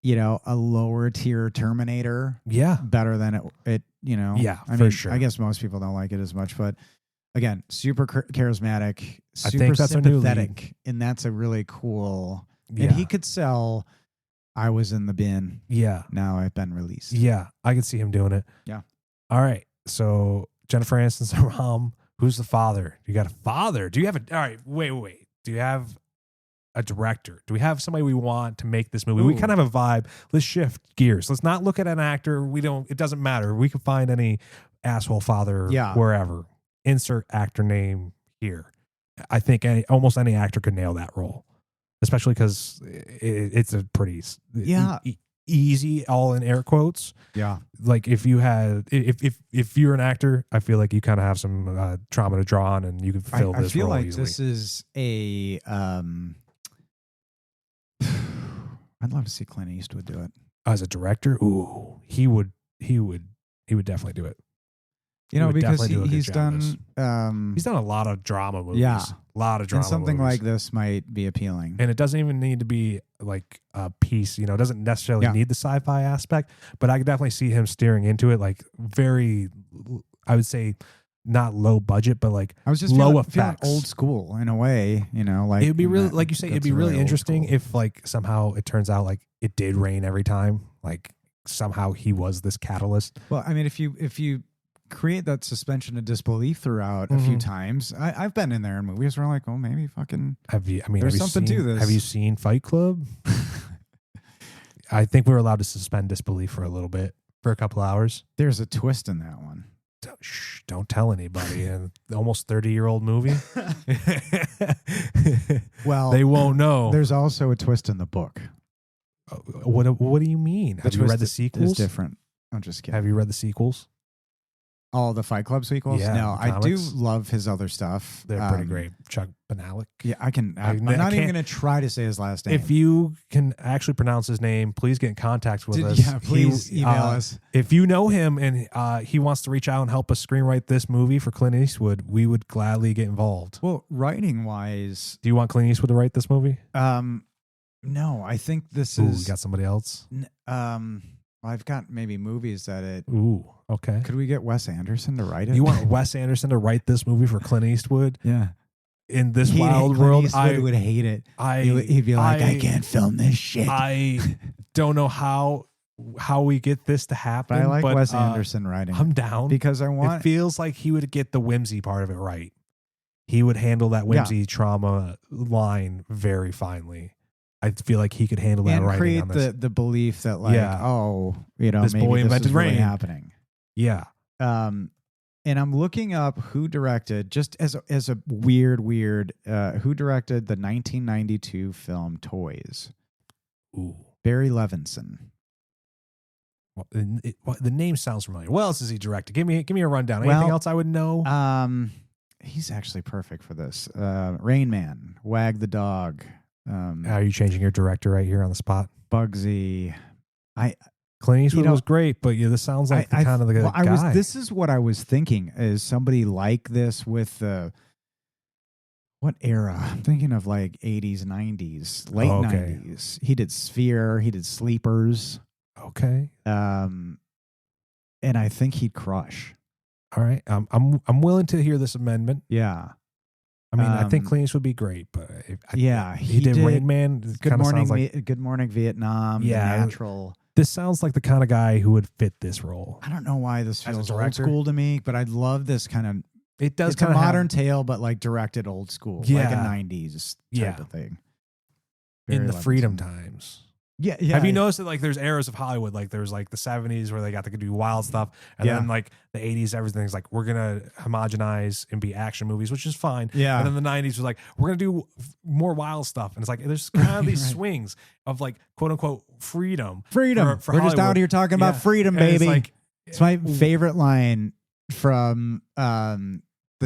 a lower tier Terminator. Yeah. Better than it. Yeah, for sure. I guess most people don't like it as much, but again, super charismatic, I super think that's sympathetic. And that's a really cool. Yeah. And he could sell, I was in the bin. Yeah. Now I've been released. Yeah. I could see him doing it. Yeah. All right. So Jennifer Aniston's the mom. Who's the father? You got a father. Do you have a? All right, wait. Do you have a director? Do we have somebody we want to make this movie? Ooh. We kind of have a vibe. Let's shift gears. Let's not look at an actor. It doesn't matter. We can find any asshole father wherever. Insert actor name here. I think almost any actor could nail that role, especially because it's a pretty easy, all in air quotes. Yeah. Like if you're an actor, I feel like you kind of have some trauma to draw on, and you can fill this role like easily. This is a. I'd love to see Clint Eastwood do it as a director. Ooh, he would definitely do it. Because he's done. He's done a lot of drama movies. Yeah, a lot of drama. And something movies. like this might be appealing. And it doesn't even need to be like a piece. It doesn't necessarily need the sci-fi aspect. But I could definitely see him steering into it, like very. I would say not low budget, but like I was just low feeling effects, old school in a way. Like it would be really, like you say, it'd be really interesting if like somehow it turns out like it did rain every time. Like somehow he was this catalyst. Well, I mean, if you create that suspension of disbelief throughout a few times, I've been in there in movies where I'm like, oh, maybe fucking. There's something to this. Have you seen Fight Club? I think we're allowed to suspend disbelief for a little bit, for a couple hours. There's a twist in that one. Don't tell anybody. An almost 30-year-old movie. Well, they won't know. There's also a twist in the book. What do you mean? Have you read the sequels? It's different. I'm just kidding. Have you read the sequels? All the Fight Club sequels? Yeah, no, I do love his other stuff. They're pretty great. Chuck Palahniuk. Yeah, I'm not even going to try to say his last name. If you can actually pronounce his name, please get in contact with us. Yeah, please email us. If you know him and he wants to reach out and help us screenwrite this movie for Clint Eastwood, we would gladly get involved. Well, writing-wise... Do you want Clint Eastwood to write this movie? No, I think this is... You got somebody else? I've got maybe movies that it... Ooh, okay. Could we get Wes Anderson to write it? You want Wes Anderson to write this movie for Clint Eastwood? Yeah. In this wild world, I would hate it. He'd be like, I can't film this shit. I don't know how we get this to happen. But I like Wes Anderson writing. I'm down. Because it feels like he would get the whimsy part of it right. He would handle that whimsy trauma line very finely. I feel like he could handle that right. And create the belief that like, this maybe boy invented this is really rain happening. Yeah. And I'm looking up who directed, just as a weird, who directed the 1992 film Toys. Ooh. Barry Levinson. Well, the name sounds familiar. What else has he directed? Give me a rundown. Anything else I would know? He's actually perfect for this. Rain Man, Wag the Dog. Are you changing your director right here on the spot? Bugsy. Clint Eastwood was great, but this sounds like the guy. This is what I was thinking, is somebody like this with what era? I'm thinking of like 80s, 90s, late 90s. He did Sphere. He did Sleepers. Okay. And I think he'd crush. All right. I'm willing to hear this amendment. Yeah. I mean, I think Clint Eastwood would be great, but he did Rain Man. Good Morning Vietnam. Yeah, The Natural. This sounds like the kind of guy who would fit this role. I don't know why this feels old school to me, but I love this kind of. It does. It's a modern tale, but like directed old school, like a 90s type of thing. In the freedom times. Yeah. Have you noticed that like there's eras of Hollywood, like there's like the 70s where they got to do wild stuff, and then like the 80s, everything's like we're gonna homogenize and be action movies, which is fine. Yeah. And then the 90s was like we're gonna do more wild stuff, and it's like there's kind of these swings of like quote unquote freedom. For we're Hollywood. just out here talking about freedom, baby. It's my favorite line from the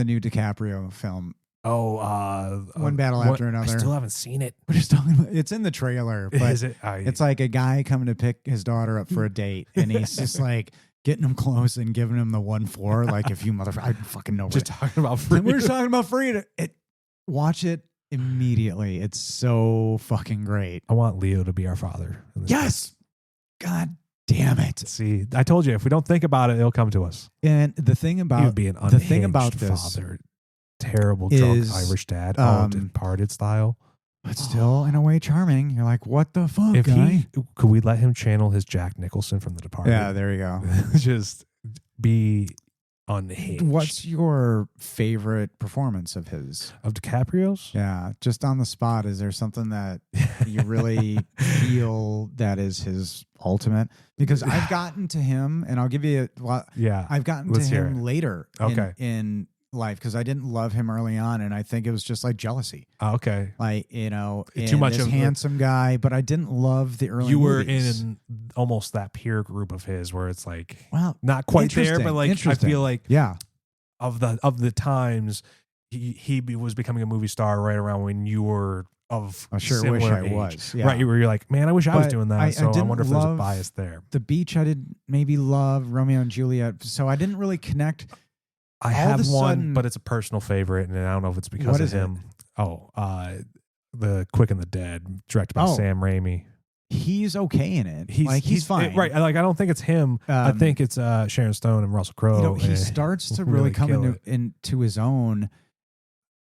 new DiCaprio film. One Battle After Another. I still haven't seen it. We're just talking about, it's in the trailer, but is it? It's like a guy coming to pick his daughter up for a date, and he's just like getting him close and giving him the 1-4. Like, if you motherfucker, I fucking know. Just talking about freedom. We're just talking about freedom. Watch it immediately. It's so fucking great. I want Leo to be our father. Yes. God damn it. See, I told you, if we don't think about it, it'll come to us. And the thing about he would be an unhinged father. Terrible drunk Irish dad, Departed style, but still in a way charming. You're like, what the fuck, guy? Could we let him channel his Jack Nicholson from The Departed? Yeah, there you go. Just be unhinged. What's your favorite performance of his? Of DiCaprio's? Yeah, just on the spot, is there something that you really feel that is his ultimate? Because I've gotten to him, and I'll give you I've gotten to him later in life, because I didn't love him early on, and I think it was just like jealousy. Okay. Like, too much this of handsome guy, but I didn't love the early You were movies. in almost that peer group of his where it's like, well, not quite there, but like I feel like of the times he was becoming a movie star right around when you were of I sure similar wish I age. was. Right, where you're like, man, I wish I was doing that. So I didn't wonder if there's a bias there. The Beach, I didn't maybe love Romeo and Juliet, so I didn't really connect. I have one, but it's a personal favorite, and I don't know if it's because of him. The Quick and the Dead, directed by Sam Raimi. He's okay in it. He's fine. Right. Like, I don't think it's him. I think it's Sharon Stone and Russell Crowe. He starts to really come into his own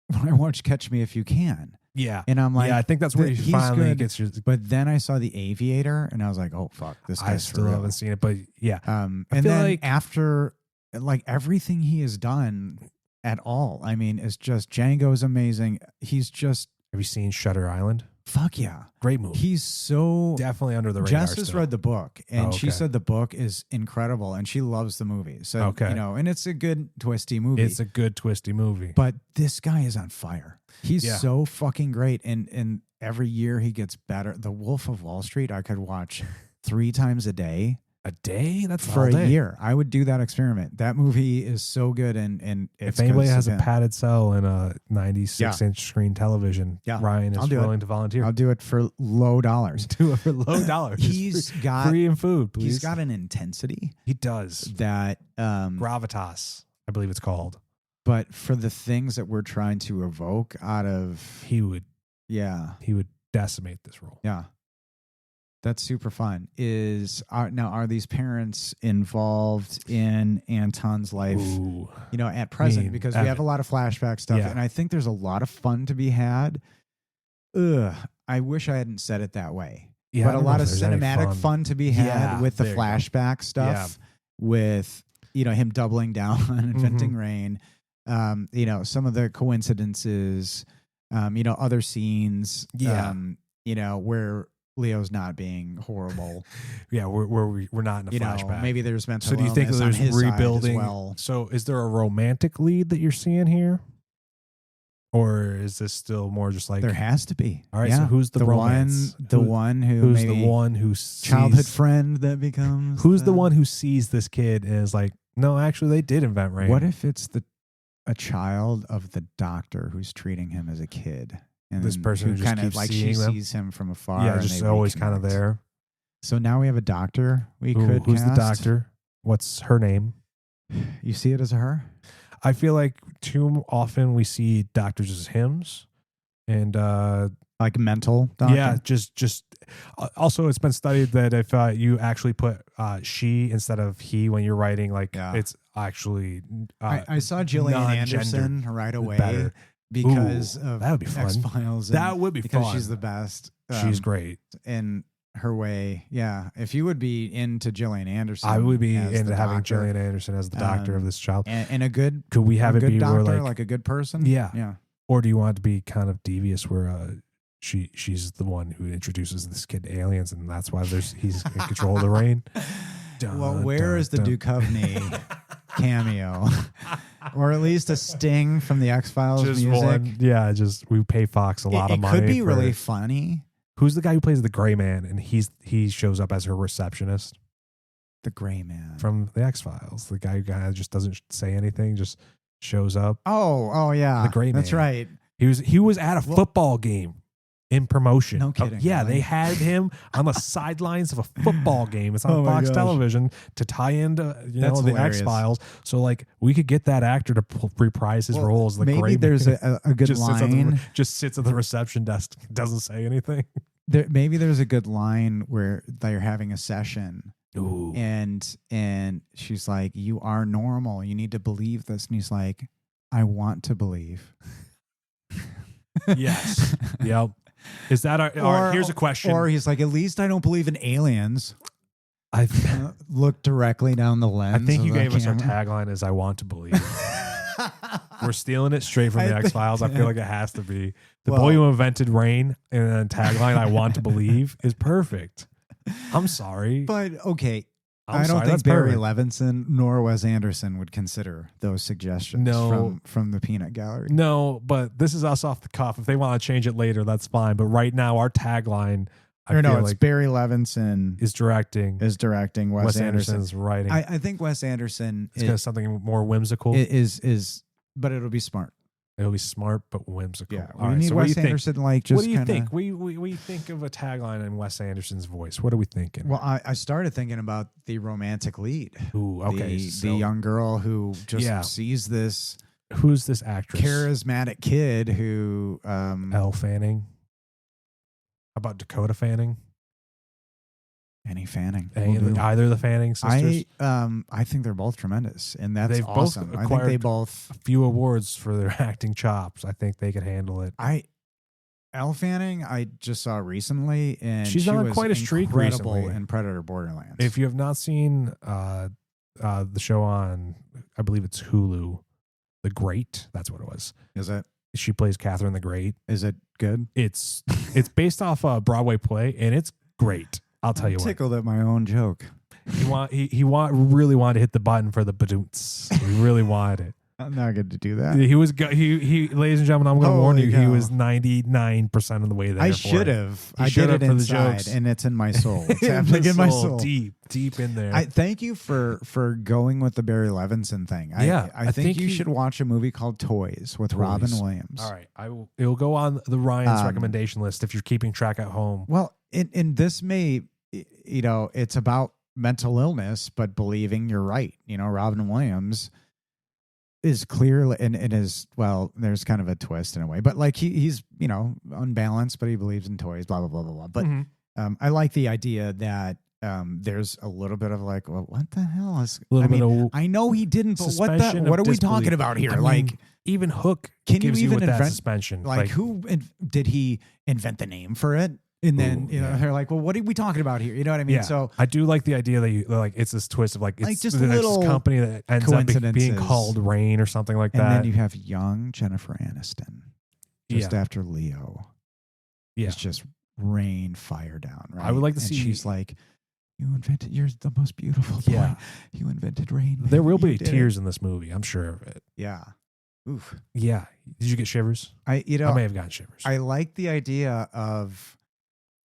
when I watch Catch Me If You Can. Yeah. And I'm like, I think that's where he finally gets your. But then I saw The Aviator, and I was like, oh, fuck, this guy's I still haven't seen it, but yeah. And then like after, like, everything he has done at all, I mean, it's just, Django's amazing. He's just. Have you seen Shutter Island? Fuck yeah. Great movie. He's so definitely under the radar. Jess has read the book, and she said the book is incredible, and she loves the movie. So, and it's a good twisty movie. It's a good twisty movie. But this guy is on fire. He's so fucking great, and every year he gets better. The Wolf of Wall Street, I could watch 3 times a day. A day? That's for a year. I would do that experiment. That movie is so good, and if anybody has a padded cell and a 96-inch screen television, Ryan is willing to volunteer. I'll do it for low dollars. Do it for low dollars. He's got free and food. Please. He's got an intensity. He does that gravitas, I believe it's called. But for the things that we're trying to evoke out of, he would decimate this role. Yeah. That's super fun. Are these parents involved in Anton's life? Ooh. At present, because we have a lot of flashback stuff, and I think there's a lot of fun to be had. I wish I hadn't said it that way. Yeah, but a lot of cinematic fun to be had with the flashback stuff, with him doubling down on Inventing Rain. Some of the coincidences, other scenes, where Leo's not being horrible. Yeah, we're not in a flashback. Maybe there's mental. So do you think that there's rebuilding? Well. So is there a romantic lead that you're seeing here, or is this still more just like there has to be? All right, so who's the romance? Who's the one who childhood friend that becomes? Who's the one who sees this kid and is like, no, actually, they did invent rain. What if it's a child of the doctor who's treating him as a kid? And this person who kind of like she sees him from afar. Yeah, just always kind of there. So now we have a doctor. Who's the doctor? What's her name? You see it as her? I feel like too often we see doctors as hymns, and like mental doctor. Yeah, just. Also, it's been studied that if you actually put she instead of he when you're writing, it's actually. I saw Gillian Anderson right away. Better. Because of that would be fun. X-Files. That would be because fun. She's the best. She's great in her way. Yeah. If you would be into Gillian Anderson, I would be into having Gillian Anderson as the doctor of this child. And a good. Could we have it be doctor, where like a good person? Yeah. Yeah. Or do you want it to be kind of devious where she's the one who introduces this kid to aliens, and that's why he's in control of the rain? Where is the Duchovny cameo? Or at least a sting from the X-Files music. One, yeah, we pay Fox a lot of money. It could be really funny. Who's the guy who plays the Gray Man, and he shows up as her receptionist? The Gray Man from the X-Files, the guy who kind of just doesn't say anything, just shows up. Oh yeah, the Gray Man. That's right. He was at a football game. In promotion. No kidding. Yeah, they had him on the sidelines of a football game. It's on Fox television to tie into the X-Files. So we could get that actor to reprise his role as the Gray Man. Maybe there's a good just line. Just sits at the reception desk, doesn't say anything. Maybe there's a good line where they're having a session. Ooh. And she's like, "You are normal. You need to believe this." And he's like, "I want to believe." Yes. Yep. Is that here's a question. Or he's like, at least I don't believe in aliens. I Look directly down the lens. think you of the gave us our camera. tagline is "I want to believe." We're stealing it straight from the X Files. I feel like it has to be the boy who invented rain, and then tagline "I want to believe" is perfect. I'm sorry, But okay, I'm I don't sorry, think that's Barry perfect. Levinson nor Wes Anderson would consider those suggestions No. from the Peanut Gallery. No, but this is us off the cuff. If they want to change it later, that's fine. But right now, our tagline, I Or feel no, it's like, Barry Levinson is directing. is directing. Wes Anderson. Anderson's writing. I think Wes Anderson It's got something more whimsical. is, but it'll be smart. It'll be smart but whimsical. Yeah, All we right, need so what do Wes you think? Anderson like just What do you kinda, think? We think of a tagline in Wes Anderson's voice. What are we thinking? Well, I started thinking about the romantic lead. Ooh, okay. The young girl who just Yeah. sees this Who's this actress? charismatic kid who Elle Fanning. How about Dakota Fanning? Annie Fanning. Any will of do. either of the Fanning sisters? I think they're both tremendous, and that's They've both awesome. I think acquired they both. A few awards for their acting chops. I think they could handle it. Elle Fanning, I just saw recently, and She's she on was quite a streak incredible recently. in Predator Borderlands. If you have not seen the show on, I believe it's Hulu, The Great. That's what it was. is it She plays Catherine the Great. good? It's based off a Broadway play, and it's great. I'll tell you what. Tickled at my own joke. He really wanted to hit the button for the badoonts. He really wanted it. I'm not good to do that. He was ladies and gentlemen, I'm going to warn Holy you, he cow. was 99% of the way there. I for should it. have. You I should did it have for the inside, jokes. and it's in my soul. It's In happening the in my soul, soul. deep in there. I thank you for going with the Barry Levinson thing. I think you should watch a movie called Toys with Robin Williams. All right, it'll go on the Ryan's Um, recommendation list if you're keeping track at home. Well, in this may, it's about mental illness, but believing you're right. Robin Williams is clearly and is, well, there's kind of a twist in a way, but like he's unbalanced, but he believes in toys, blah blah blah blah blah. But Mhm. I like the idea that there's a little bit of like, well, what the hell is? A little bit of I know he didn't, but suspension what of are we talking disbelief. about here? I mean, like, even Hook can gives you even with that invent suspension. like who did he invent the name for it? And then Ooh, yeah. they're like, well, what are we talking about here? You know what I mean? Yeah, So I do like the idea that it's this twist of it's Like, just this little company that ends up being coincidences. called Rain or something like and that. then you have young Jennifer Aniston just Yeah. after Leo. Yeah. It's just rain fire down, right? I would like to and see- she's like, you're the most beautiful boy. Yeah. You invented rain. There will You be did it." tears in this movie. I'm sure of it. Yeah. Oof. Yeah. Did you get shivers? I may have gotten shivers. I like the idea of,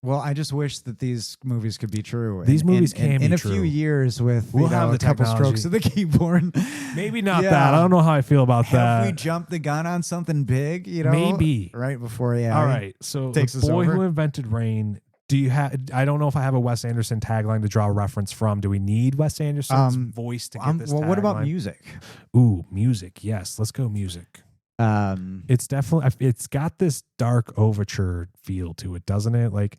well, I just wish that these movies could be true. These movies can be in a true. few years with We'll have the a couple technology. strokes of the keyboard. Maybe not Yeah. that. I don't know how I feel about Have we that. jumped the gun on something big? Maybe. right before All right. So takes the us boy over. who invented rain. Do you have? I don't know if I have a Wes Anderson tagline to draw a reference from. Do we need Wes Anderson's voice to get this? Well, what about tagline? music? Ooh, music. Yes, let's go music. It's definitely, it's got this dark overture feel to it, doesn't it? Like,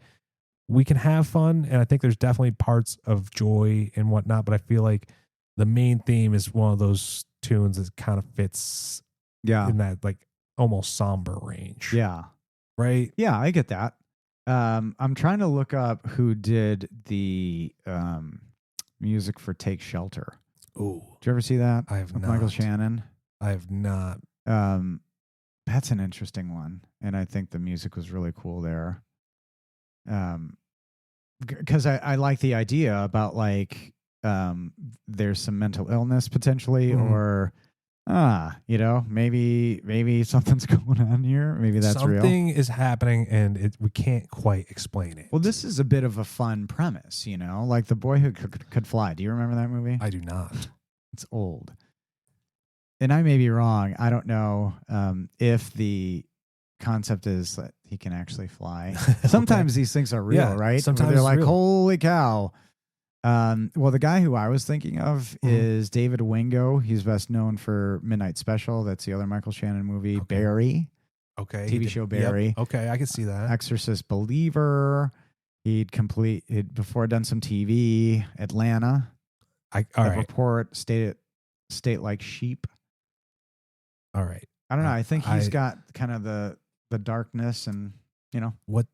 we can have fun, and I think there's definitely parts of joy and whatnot, but I feel like the main theme is one of those tunes that kind of fits in that like almost somber range. Yeah. Right? Yeah, I get that. I'm trying to look up who did the music for Take Shelter. Ooh. Did you ever see that? I have With not. Michael Shannon. I have not. That's an interesting one, and I think the music was really cool there. Because I like the idea about like there's some mental illness potentially, Mhm. or maybe something's going on here. Maybe that's real. Something is happening, and we can't quite explain it. Well, this is a bit of a fun premise, like The Boy Who Could Fly. Do you remember that movie? I do not. It's old. And I may be wrong. I don't know if the concept is that he can actually fly. Sometimes these things are real, Yeah, right? sometimes they're it's like, real. holy cow. Well, the guy who I was thinking of is David Wingo. He's best known for Midnight Special. That's the other Michael Shannon movie. Okay. Barry. Okay. TV show Barry. Yep. Okay, I can see that. Exorcist Believer. He'd before done some TV. Atlanta. All The right. Report. State Like Sheep. All right. I don't know. I think he's I- got kind of the darkness and you know. What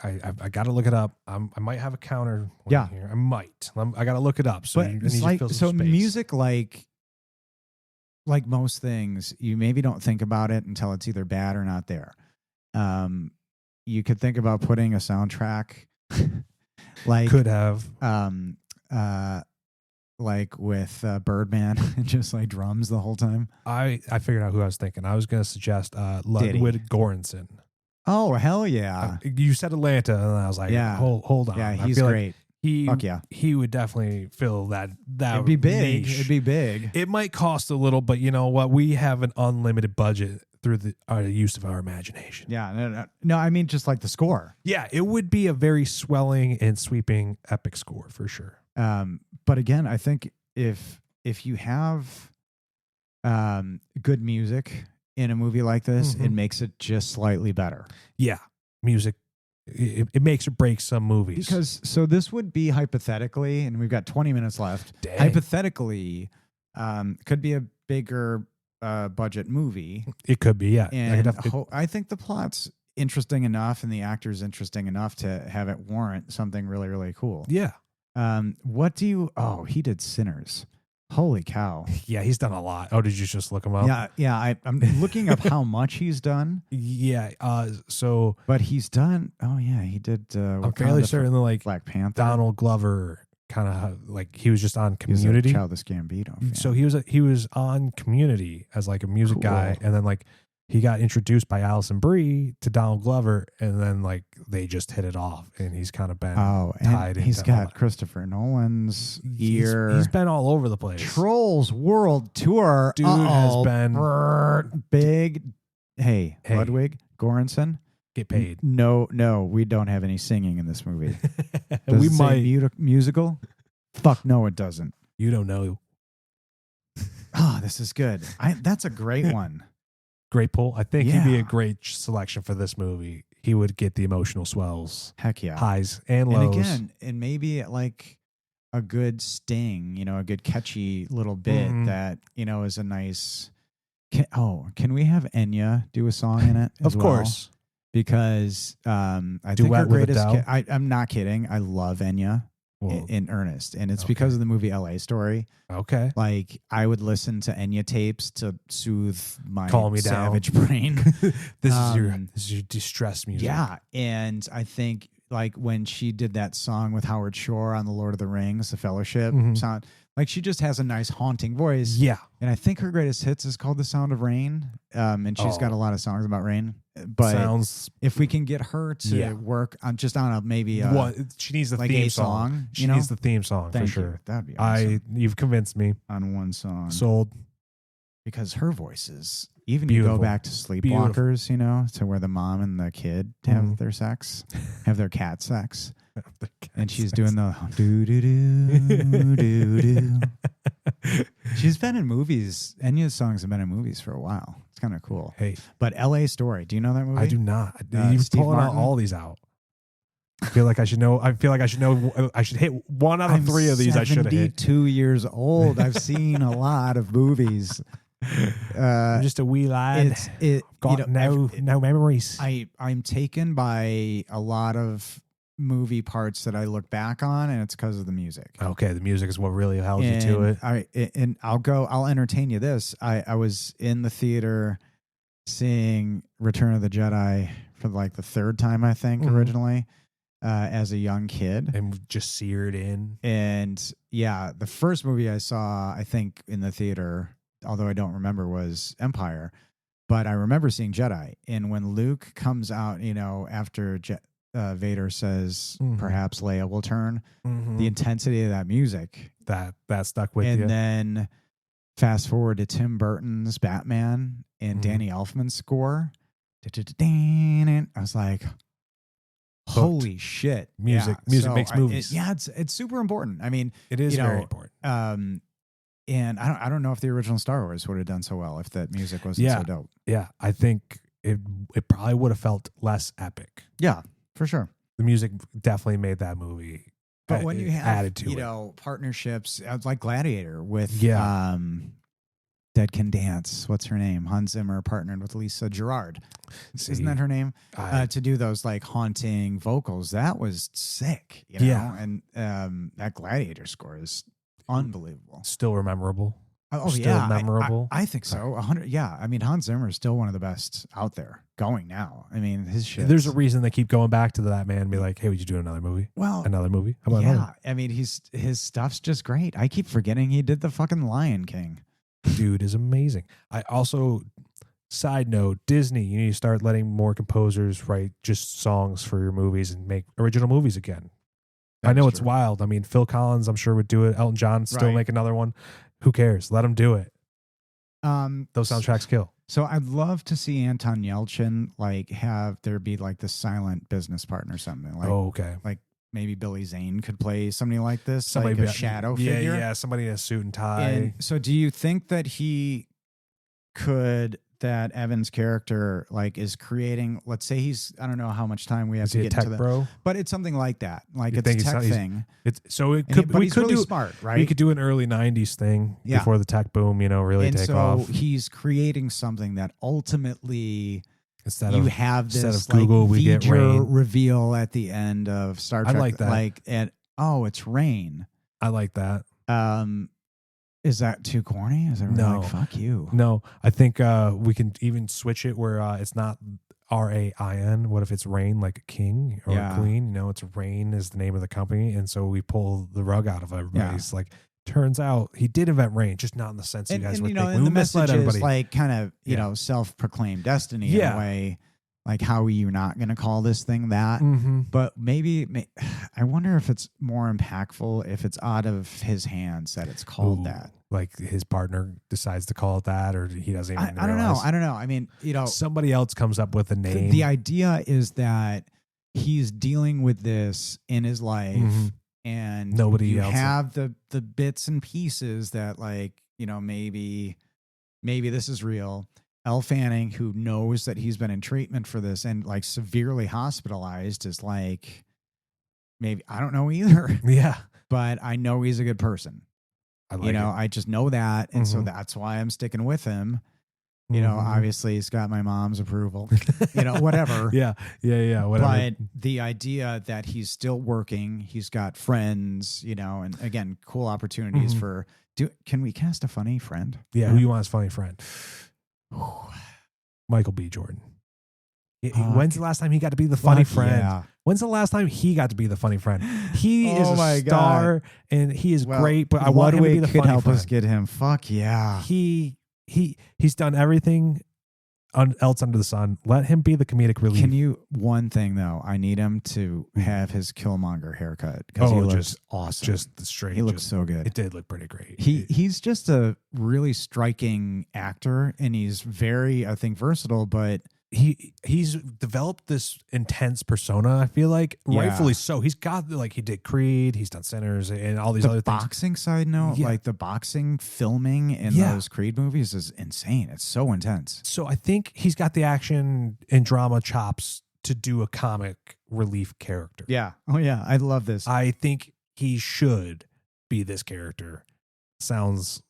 I got to look it up. I might have a counter. Yeah. Here. I might. I got to look it up. So But I need it's to like fill some so space. music, like most things, you maybe don't think about it until it's either bad or not there. You could think about putting a soundtrack, like could have. Like with Birdman, just like drums the whole time. I figured out who I was thinking. I was going to suggest Ludwig Göransson. Oh, hell yeah. You said Atlanta, and I was like, Yeah. hold on. Yeah, I he's feel great. Like Fuck yeah. he would definitely fill that It'd be big. niche. It'd be big. It might cost a little, but you know what? We have an unlimited budget through the use of our imagination. Yeah. No, I mean just like the score. Yeah, it would be a very swelling and sweeping epic score for sure. But again, I think if you have good music in a movie like this, it makes it just slightly better. Yeah, music. It makes or breaks some movies. Because so this would be hypothetically, and we've got 20 minutes left. Dang. Hypothetically, could be a bigger budget movie. It could be, yeah. And I think the plot's interesting enough and the actor's interesting enough to have it warrant something really, really cool. Yeah. He did Sinners. Holy cow. Yeah, he's done a lot. Oh, did you just look him up? Yeah. I'm looking up how much he's done. Yeah. But he's done. Oh yeah, he did. I'm fairly certain that like Black Panther. Donald Glover kind of like he was just on He was a Community. Childish Gambino fan. So he was on Community as like a music Cool. guy, and then like he got introduced by Alison Brie to Donald Glover, and then like they just hit it off, and he's kind of been tied and he's into got Christopher Nolan's ear. He's been all over the place. Trolls World Tour. Dude has been big. Hey, Ludwig Göransson. Get paid. No, we don't have any singing in this movie. We might musical. Fuck no, it doesn't. You don't know. This is good. That's a great one. Great pull. I think he'd be a great selection for this movie. He would get the emotional swells. Heck yeah. Highs and lows. And again, and maybe like a good sting, a good catchy little bit that, is a nice. Can we have Enya do a song in it? Of course. Because I think her greatest. I'm not kidding. I love Enya. In earnest, and it's because of the movie LA Story. Okay, like I would listen to Enya tapes to soothe my savage down. brain. This is your distress music. Yeah, and I think like when she did that song with Howard Shore on the Lord of the Rings, the Fellowship sound, like she just has a nice haunting voice. Yeah, and I think her greatest hits is called "The Sound of Rain," and she's got a lot of songs about rain. But if we can get her to work on maybe she needs the like theme a song. She needs the theme song for sure. That'd be awesome. You've convinced me on one song. Sold. Because her voice is even beautiful. You go back to Sleepwalkers, to where the mom and the kid have their sex, have their cat sex. And she's doing the do do do do do. She's been in movies. Enya's songs have been in movies for a while. It's kind of cool. Hey, but L.A. Story. Do you know that movie? I do not. You're pulling out all these out. I feel like I should know. I should hit one out of three of these. I should have hit. 72 years old. I've seen a lot of movies. I'm just a wee lad. Got no memories. I'm taken by a lot of movie parts that I look back on, and it's because of the music. Okay, the music is what really held you to it. I'll entertain you this. I was in the theater seeing Return of the Jedi for like the third time, I think, originally, as a young kid. And just seared in. And yeah, the first movie I saw, I think, in the theater, although I don't remember, was Empire. But I remember seeing Jedi. And when Luke comes out, after Vader says perhaps Leia will turn, the intensity of that music that stuck with you. And then fast forward to Tim Burton's Batman and Danny Elfman's score. I was like, holy shit. Music makes movies. It's super important. I mean, it is very important. And I don't know if the original Star Wars would have done so well if that music wasn't so dope. Yeah, I think it probably would have felt less epic. Yeah. For sure. The music definitely made that movie. But when you have, partnerships like Gladiator with Denzel Dead Can Dance. What's her name? Hans Zimmer partnered with Lisa Gerrard. Isn't that her name? To do those like haunting vocals. That was sick. You know? And that Gladiator score is unbelievable. Still memorable. Oh, still memorable. I think so. 100. Yeah. I mean, Hans Zimmer is still one of the best out there going now. I mean, his shit. There's a reason they keep going back to that man and be like, hey, would you do another movie? Well, another movie? How about another? I mean, his stuff's just great. I keep forgetting he did the fucking Lion King. Dude is amazing. I also, side note, Disney, you need to start letting more composers write just songs for your movies and make original movies again. I know it's wild. I mean, Phil Collins, I'm sure would do it. Elton John still make another one. Who cares? Let him do it. Those soundtracks kill. So I'd love to see Anton Yelchin like have there be like the silent business partner or something. Like, okay. Like maybe Billy Zane could play somebody like this, somebody like a shadow figure. Yeah, somebody in a suit and tie. And so do you think that that Evan's character like is creating, let's say he's, I don't know how much time we have to get into that, bro, but it's something like that. Like it's a tech thing. We could really do smart, right? We could do an early 90s thing before the tech boom, really take off. So he's creating something that ultimately instead of Google, we get Rain reveal at the end of Star Trek. I like that. Like, it's Rain. I like that. Is that too corny? Is it really like, fuck you? No, I think we can even switch it where it's not RAIN. What if it's Rain, like king or queen? It's Rain is the name of the company, and so we pull the rug out of everybody's like. Turns out he did invent rain, just not in the sense you guys would think. And the message is like kind of self-proclaimed destiny in a way. Like, how are you not going to call this thing that? Mm-hmm. But maybe I wonder if it's more impactful if it's out of his hands that it's called that. Like his partner decides to call it that, or he doesn't even I don't know. I mean, somebody else comes up with a name. The idea is that he's dealing with this in his life, and nobody else have the bits and pieces that maybe this is real. Elle Fanning, who knows that he's been in treatment for this and like severely hospitalized, is like, maybe, I don't know either. Yeah. But I know he's a good person. I just know that. And so that's why I'm sticking with him. Obviously he's got my mom's approval, whatever. Yeah. Whatever. But the idea that he's still working, he's got friends, and again, cool opportunities can we cast a funny friend? Yeah. Who you want as funny friend? Michael B. Jordan. When's the last time he got to be the funny friend? Yeah. When's the last time he got to be the funny friend? He is a star and he is great, but I want him to be the funny friend. Us get him. Fuck yeah. He's done everything else under the sun. Let him be the comedic relief. One thing though, I need him to have his Killmonger haircut because he looks awesome. Just the straight. He looks so good. It did look pretty great. He's just a really striking actor, and he's very, I think, versatile. But he's developed this intense persona. I feel like rightfully so. He's got he did Creed. He's done Sinners and all these other things. Boxing side note, like the boxing filming in those Creed movies is insane. It's so intense. So I think he's got the action and drama chops to do a comic relief character. Yeah. Oh yeah. I love this. I think he should be this character. Sounds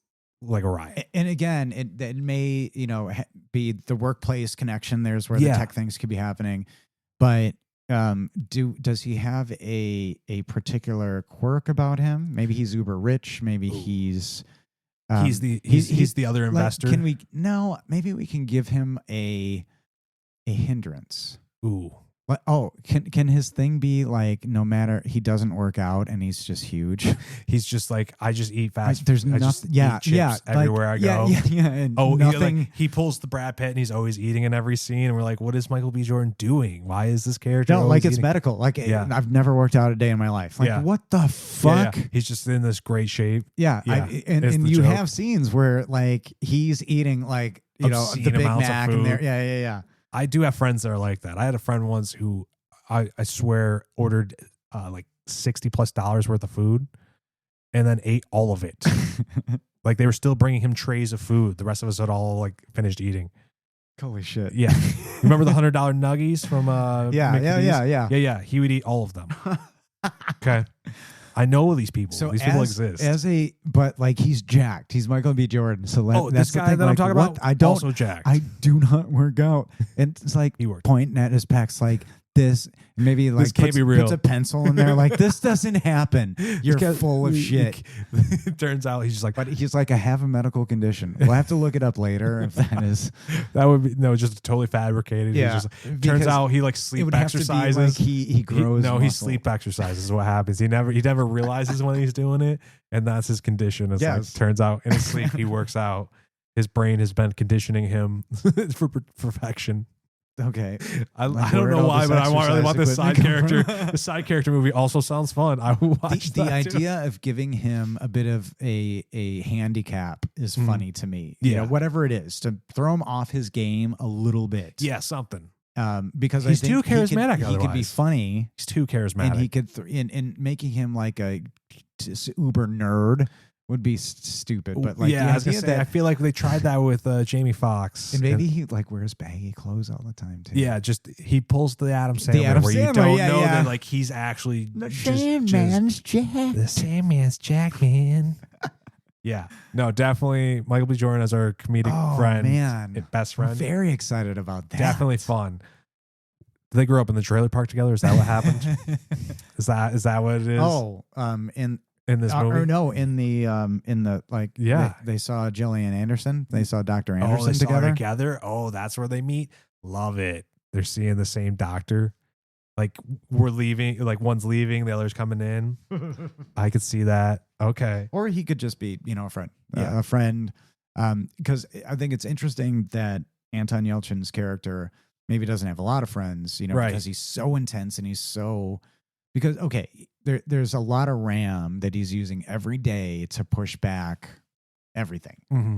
like a riot. And again, it may, be the workplace connection. There's where the tech things could be happening. But does he have a particular quirk about him? Maybe he's uber rich. Maybe he's the other investor. Maybe we can give him a hindrance. Ooh. Can his thing be like, no matter, he doesn't work out and he's just huge? He's just like, I just eat fast. There's nothing. Everywhere I go. Yeah. And nothing. He pulls the Brad Pitt and he's always eating in every scene. And we're like, what is Michael B. Jordan doing? Why is this character? No, it's medical. I've never worked out a day in my life. What the fuck? Yeah. He's just in this great shape. Yeah. And you have scenes where he's eating the Big Mac and there. Yeah. I do have friends that are like that. I had a friend once who I swear ordered $60+ worth of food and then ate all of it. They were still bringing him trays of food. The rest of us had all finished eating. Holy shit. Yeah. Remember the $100 nuggies from Yeah. He would eat all of them. Okay. I know these people. So These people exist. But like he's jacked. He's Michael B. Jordan. So this guy that I'm talking about, also jacked. I do not work out. And it's like pointing at his pecs like this. Maybe like can't be real. Puts a pencil in there like this doesn't happen. You're full of shit. It turns out he's just like, but he's like, I have a medical condition. We'll have to look it up later if that is. That would be just totally fabricated. Yeah. Turns out he like sleep exercises. Like he grows. He sleep exercises is what happens. He never realizes when he's doing it, and that's his condition. It's like turns out in his sleep he works out. His brain has been conditioning him for perfection. Okay, I don't know why, but I really want this side character. The side character movie also sounds fun. I watched the idea of giving him a bit of a handicap is funny to me. You know, whatever it is, to throw him off his game a little bit. Yeah, something. Because he's too charismatic. He could be funny. He's too charismatic, and he could in making him like a uber nerd would be stupid. But like, I feel like they tried that with Jamie Foxx, and maybe he like wears baggy clothes all the time too. Yeah, just he pulls the Adam Sandler, where you don't know that like he's actually the Sandman's Jack. The Sandman's Jack, man. Yeah, no, definitely Michael B. Jordan as our comedic friend, best friend. I'm very excited about that. Definitely fun. Did they grow up in the trailer park together? Is that what happened? Is that what it is? Oh, in this movie? Or no, in the like, they saw Gillian Anderson. They saw Dr. Anderson together. Oh, that's where they meet. Love it. They're seeing the same doctor. Like we're leaving, like one's leaving, the other's coming in. I could see that. Okay. Or he could just be, a friend. A friend. Because I think it's interesting that Anton Yelchin's character maybe doesn't have a lot of friends, because he's so intense and because there's a lot of RAM that he's using every day to push back everything. Mm-hmm.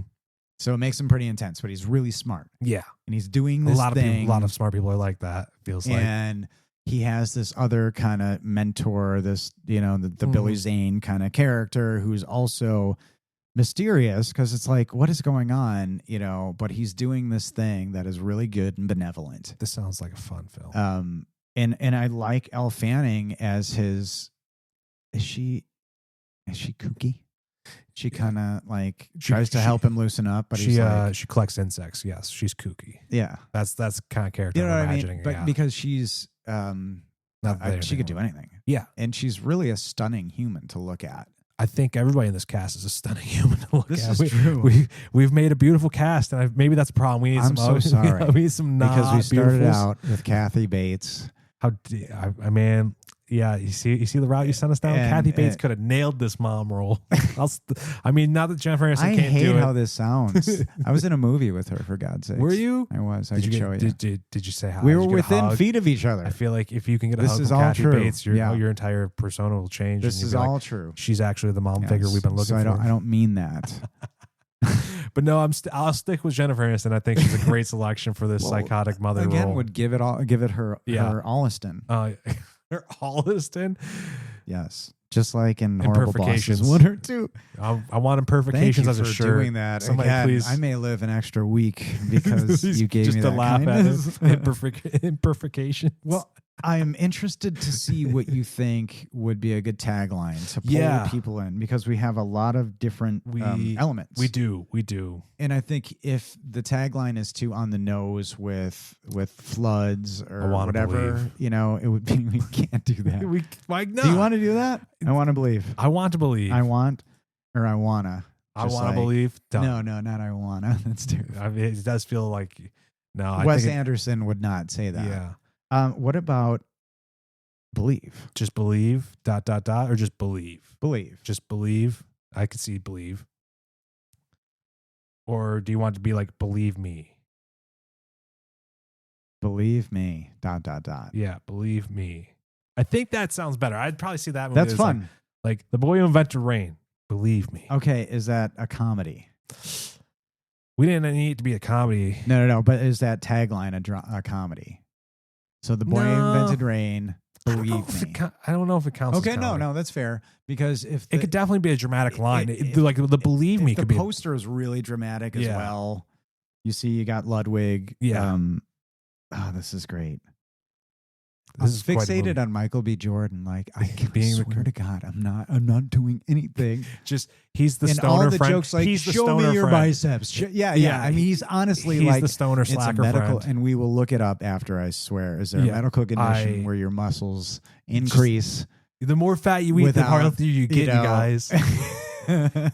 So it makes him pretty intense, but he's really smart. Yeah. And he's doing this thing. A lot of smart people are like that, feels like. And he has this other kind of mentor, this, the Billy Zane kind of character who's also mysterious because it's like, what is going on? But he's doing this thing that is really good and benevolent. This sounds like a fun film. And I like Elle Fanning as his. Is she kooky? She kind of like tries to help him loosen up, but she collects insects. Yes, she's kooky. Yeah, that's kind of character I'm imagining. But because she's she could do anything. Yeah, and she's really a stunning human to look at. I think everybody in this cast is a stunning human to look at. This is true. We've made a beautiful cast, and maybe that's a problem. We need I'm so sorry. We need some because we started out with Kathy Bates. Yeah, you see the route you sent us down. Kathy Bates could have nailed this mom role. Not that Jennifer Aniston can't do it. I hate how this sounds. I was in a movie with her, for God's sake. Were you? I was. I could show you. Did you say hi? We were within feet of each other. I feel like if you can get a hug from Kathy Bates, your entire persona will change. This is all true. She's actually the mom figure we've been looking for. I don't mean that. But no, I'll stick with Jennifer Aniston. I think she's a great selection for this psychotic mother role. Again, would give it her Olliston. Her Olliston? Yes. Just like in Horrible Bosses 1 or 2. I want Imperfections as a shirt. Doing that. Somebody please. I may live an extra week because you gave just me to that laugh kindness. at Imperfections. Well, I'm interested to see what you think would be a good tagline to pull people in, because we have a lot of different elements. We do. And I think if the tagline is too on the nose with floods or whatever, it would be, we can't do that. Why not? Do you want to do that? I want to believe. I want to believe. I want, or I wanna. I want to believe. Done. No, not I wanna. That's terrible. I mean, it does feel like Wes Anderson would not say that. Yeah. What about believe? Just believe, ... or just believe? Believe. Just believe. I could see believe. Or do you want it to be like believe me? Believe me, ... Yeah, believe me. I think that sounds better. I'd probably see that movie. That's fun. Like The Boy Who Invented Rain. Believe me. Okay, is that a comedy? We didn't need it to be a comedy. No. But is that tagline a comedy? So The Boy Who Invented Rain. Believe me. I don't know if it counts. Okay, no, that's fair. Because if it could definitely be a dramatic line, like the believe me could be. The poster is really dramatic as well. You see, you got Ludwig. Yeah. This is great. I'm fixated on Michael B. Jordan. Like, I swear to God, I'm not doing anything. Just he's the and stoner all the friend. jokes like, he's the show stoner me your friend. biceps. Yeah. I mean, he's honestly he's like the stoner it's a slacker medical, friend. and we will look it up after. I swear, is there a medical condition where your muscles increase? The more fat you eat, the healthier you get, you guys.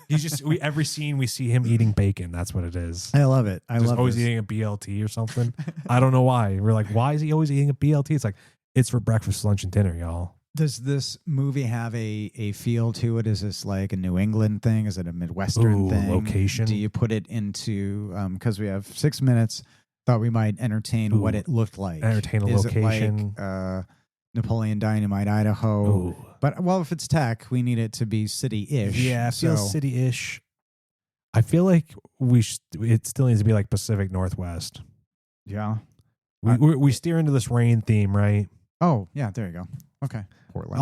He's just every scene we see him eating bacon. That's what it is. I love it. I love always eating a BLT or something. I don't know why. We're like, why is he always eating a BLT? It's like, it's for breakfast, lunch, and dinner, y'all. Does this movie have a feel to it? Is this like a New England thing? Is it a Midwestern thing? Location? Do you put it into because we have 6 minutes? Thought we might entertain what it looked like. Entertain a is location. It like Napoleon Dynamite, Idaho? Ooh. But well, if it's tech, we need it to be city-ish. Yeah, it feels city-ish. I feel like it still needs to be like Pacific Northwest. Yeah. We steer into this rain theme, right? Oh, yeah, there you go. Okay. Portland.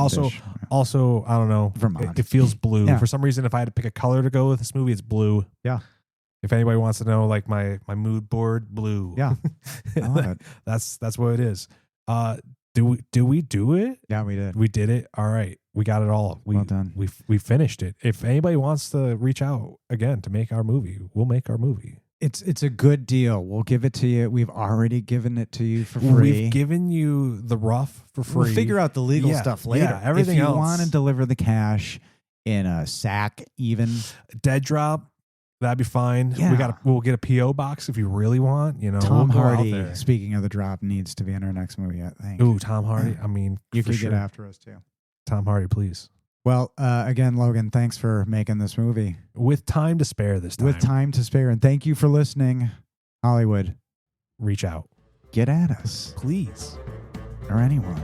Also, I don't know. Vermont. It feels blue. Yeah. For some reason, if I had to pick a color to go with this movie, it's blue. Yeah. If anybody wants to know, like my mood board, blue. Yeah. I love it. That's what it is. Do we do it? Yeah, we did. We did it. All right. We got it all. Well done. We finished it. If anybody wants to reach out again to make our movie, we'll make our movie. It's a good deal. We'll give it to you. We've already given it to you for free. We've given you the rough for free. We'll figure out the legal stuff later. Yeah, everything else. If you else. want to deliver the cash in a sack, even dead drop, that'd be fine. Yeah. We'll get a PO box if you really want. You know, Tom we'll Hardy. Speaking of the drop, needs to be in our next movie. I think. Ooh, Tom Hardy. I mean, you could get after us too. Tom Hardy, please. Well, again, Logan, thanks for making this movie with time to spare this time. With time to spare, and thank you for listening. Hollywood, reach out, get at us, please, or anyone.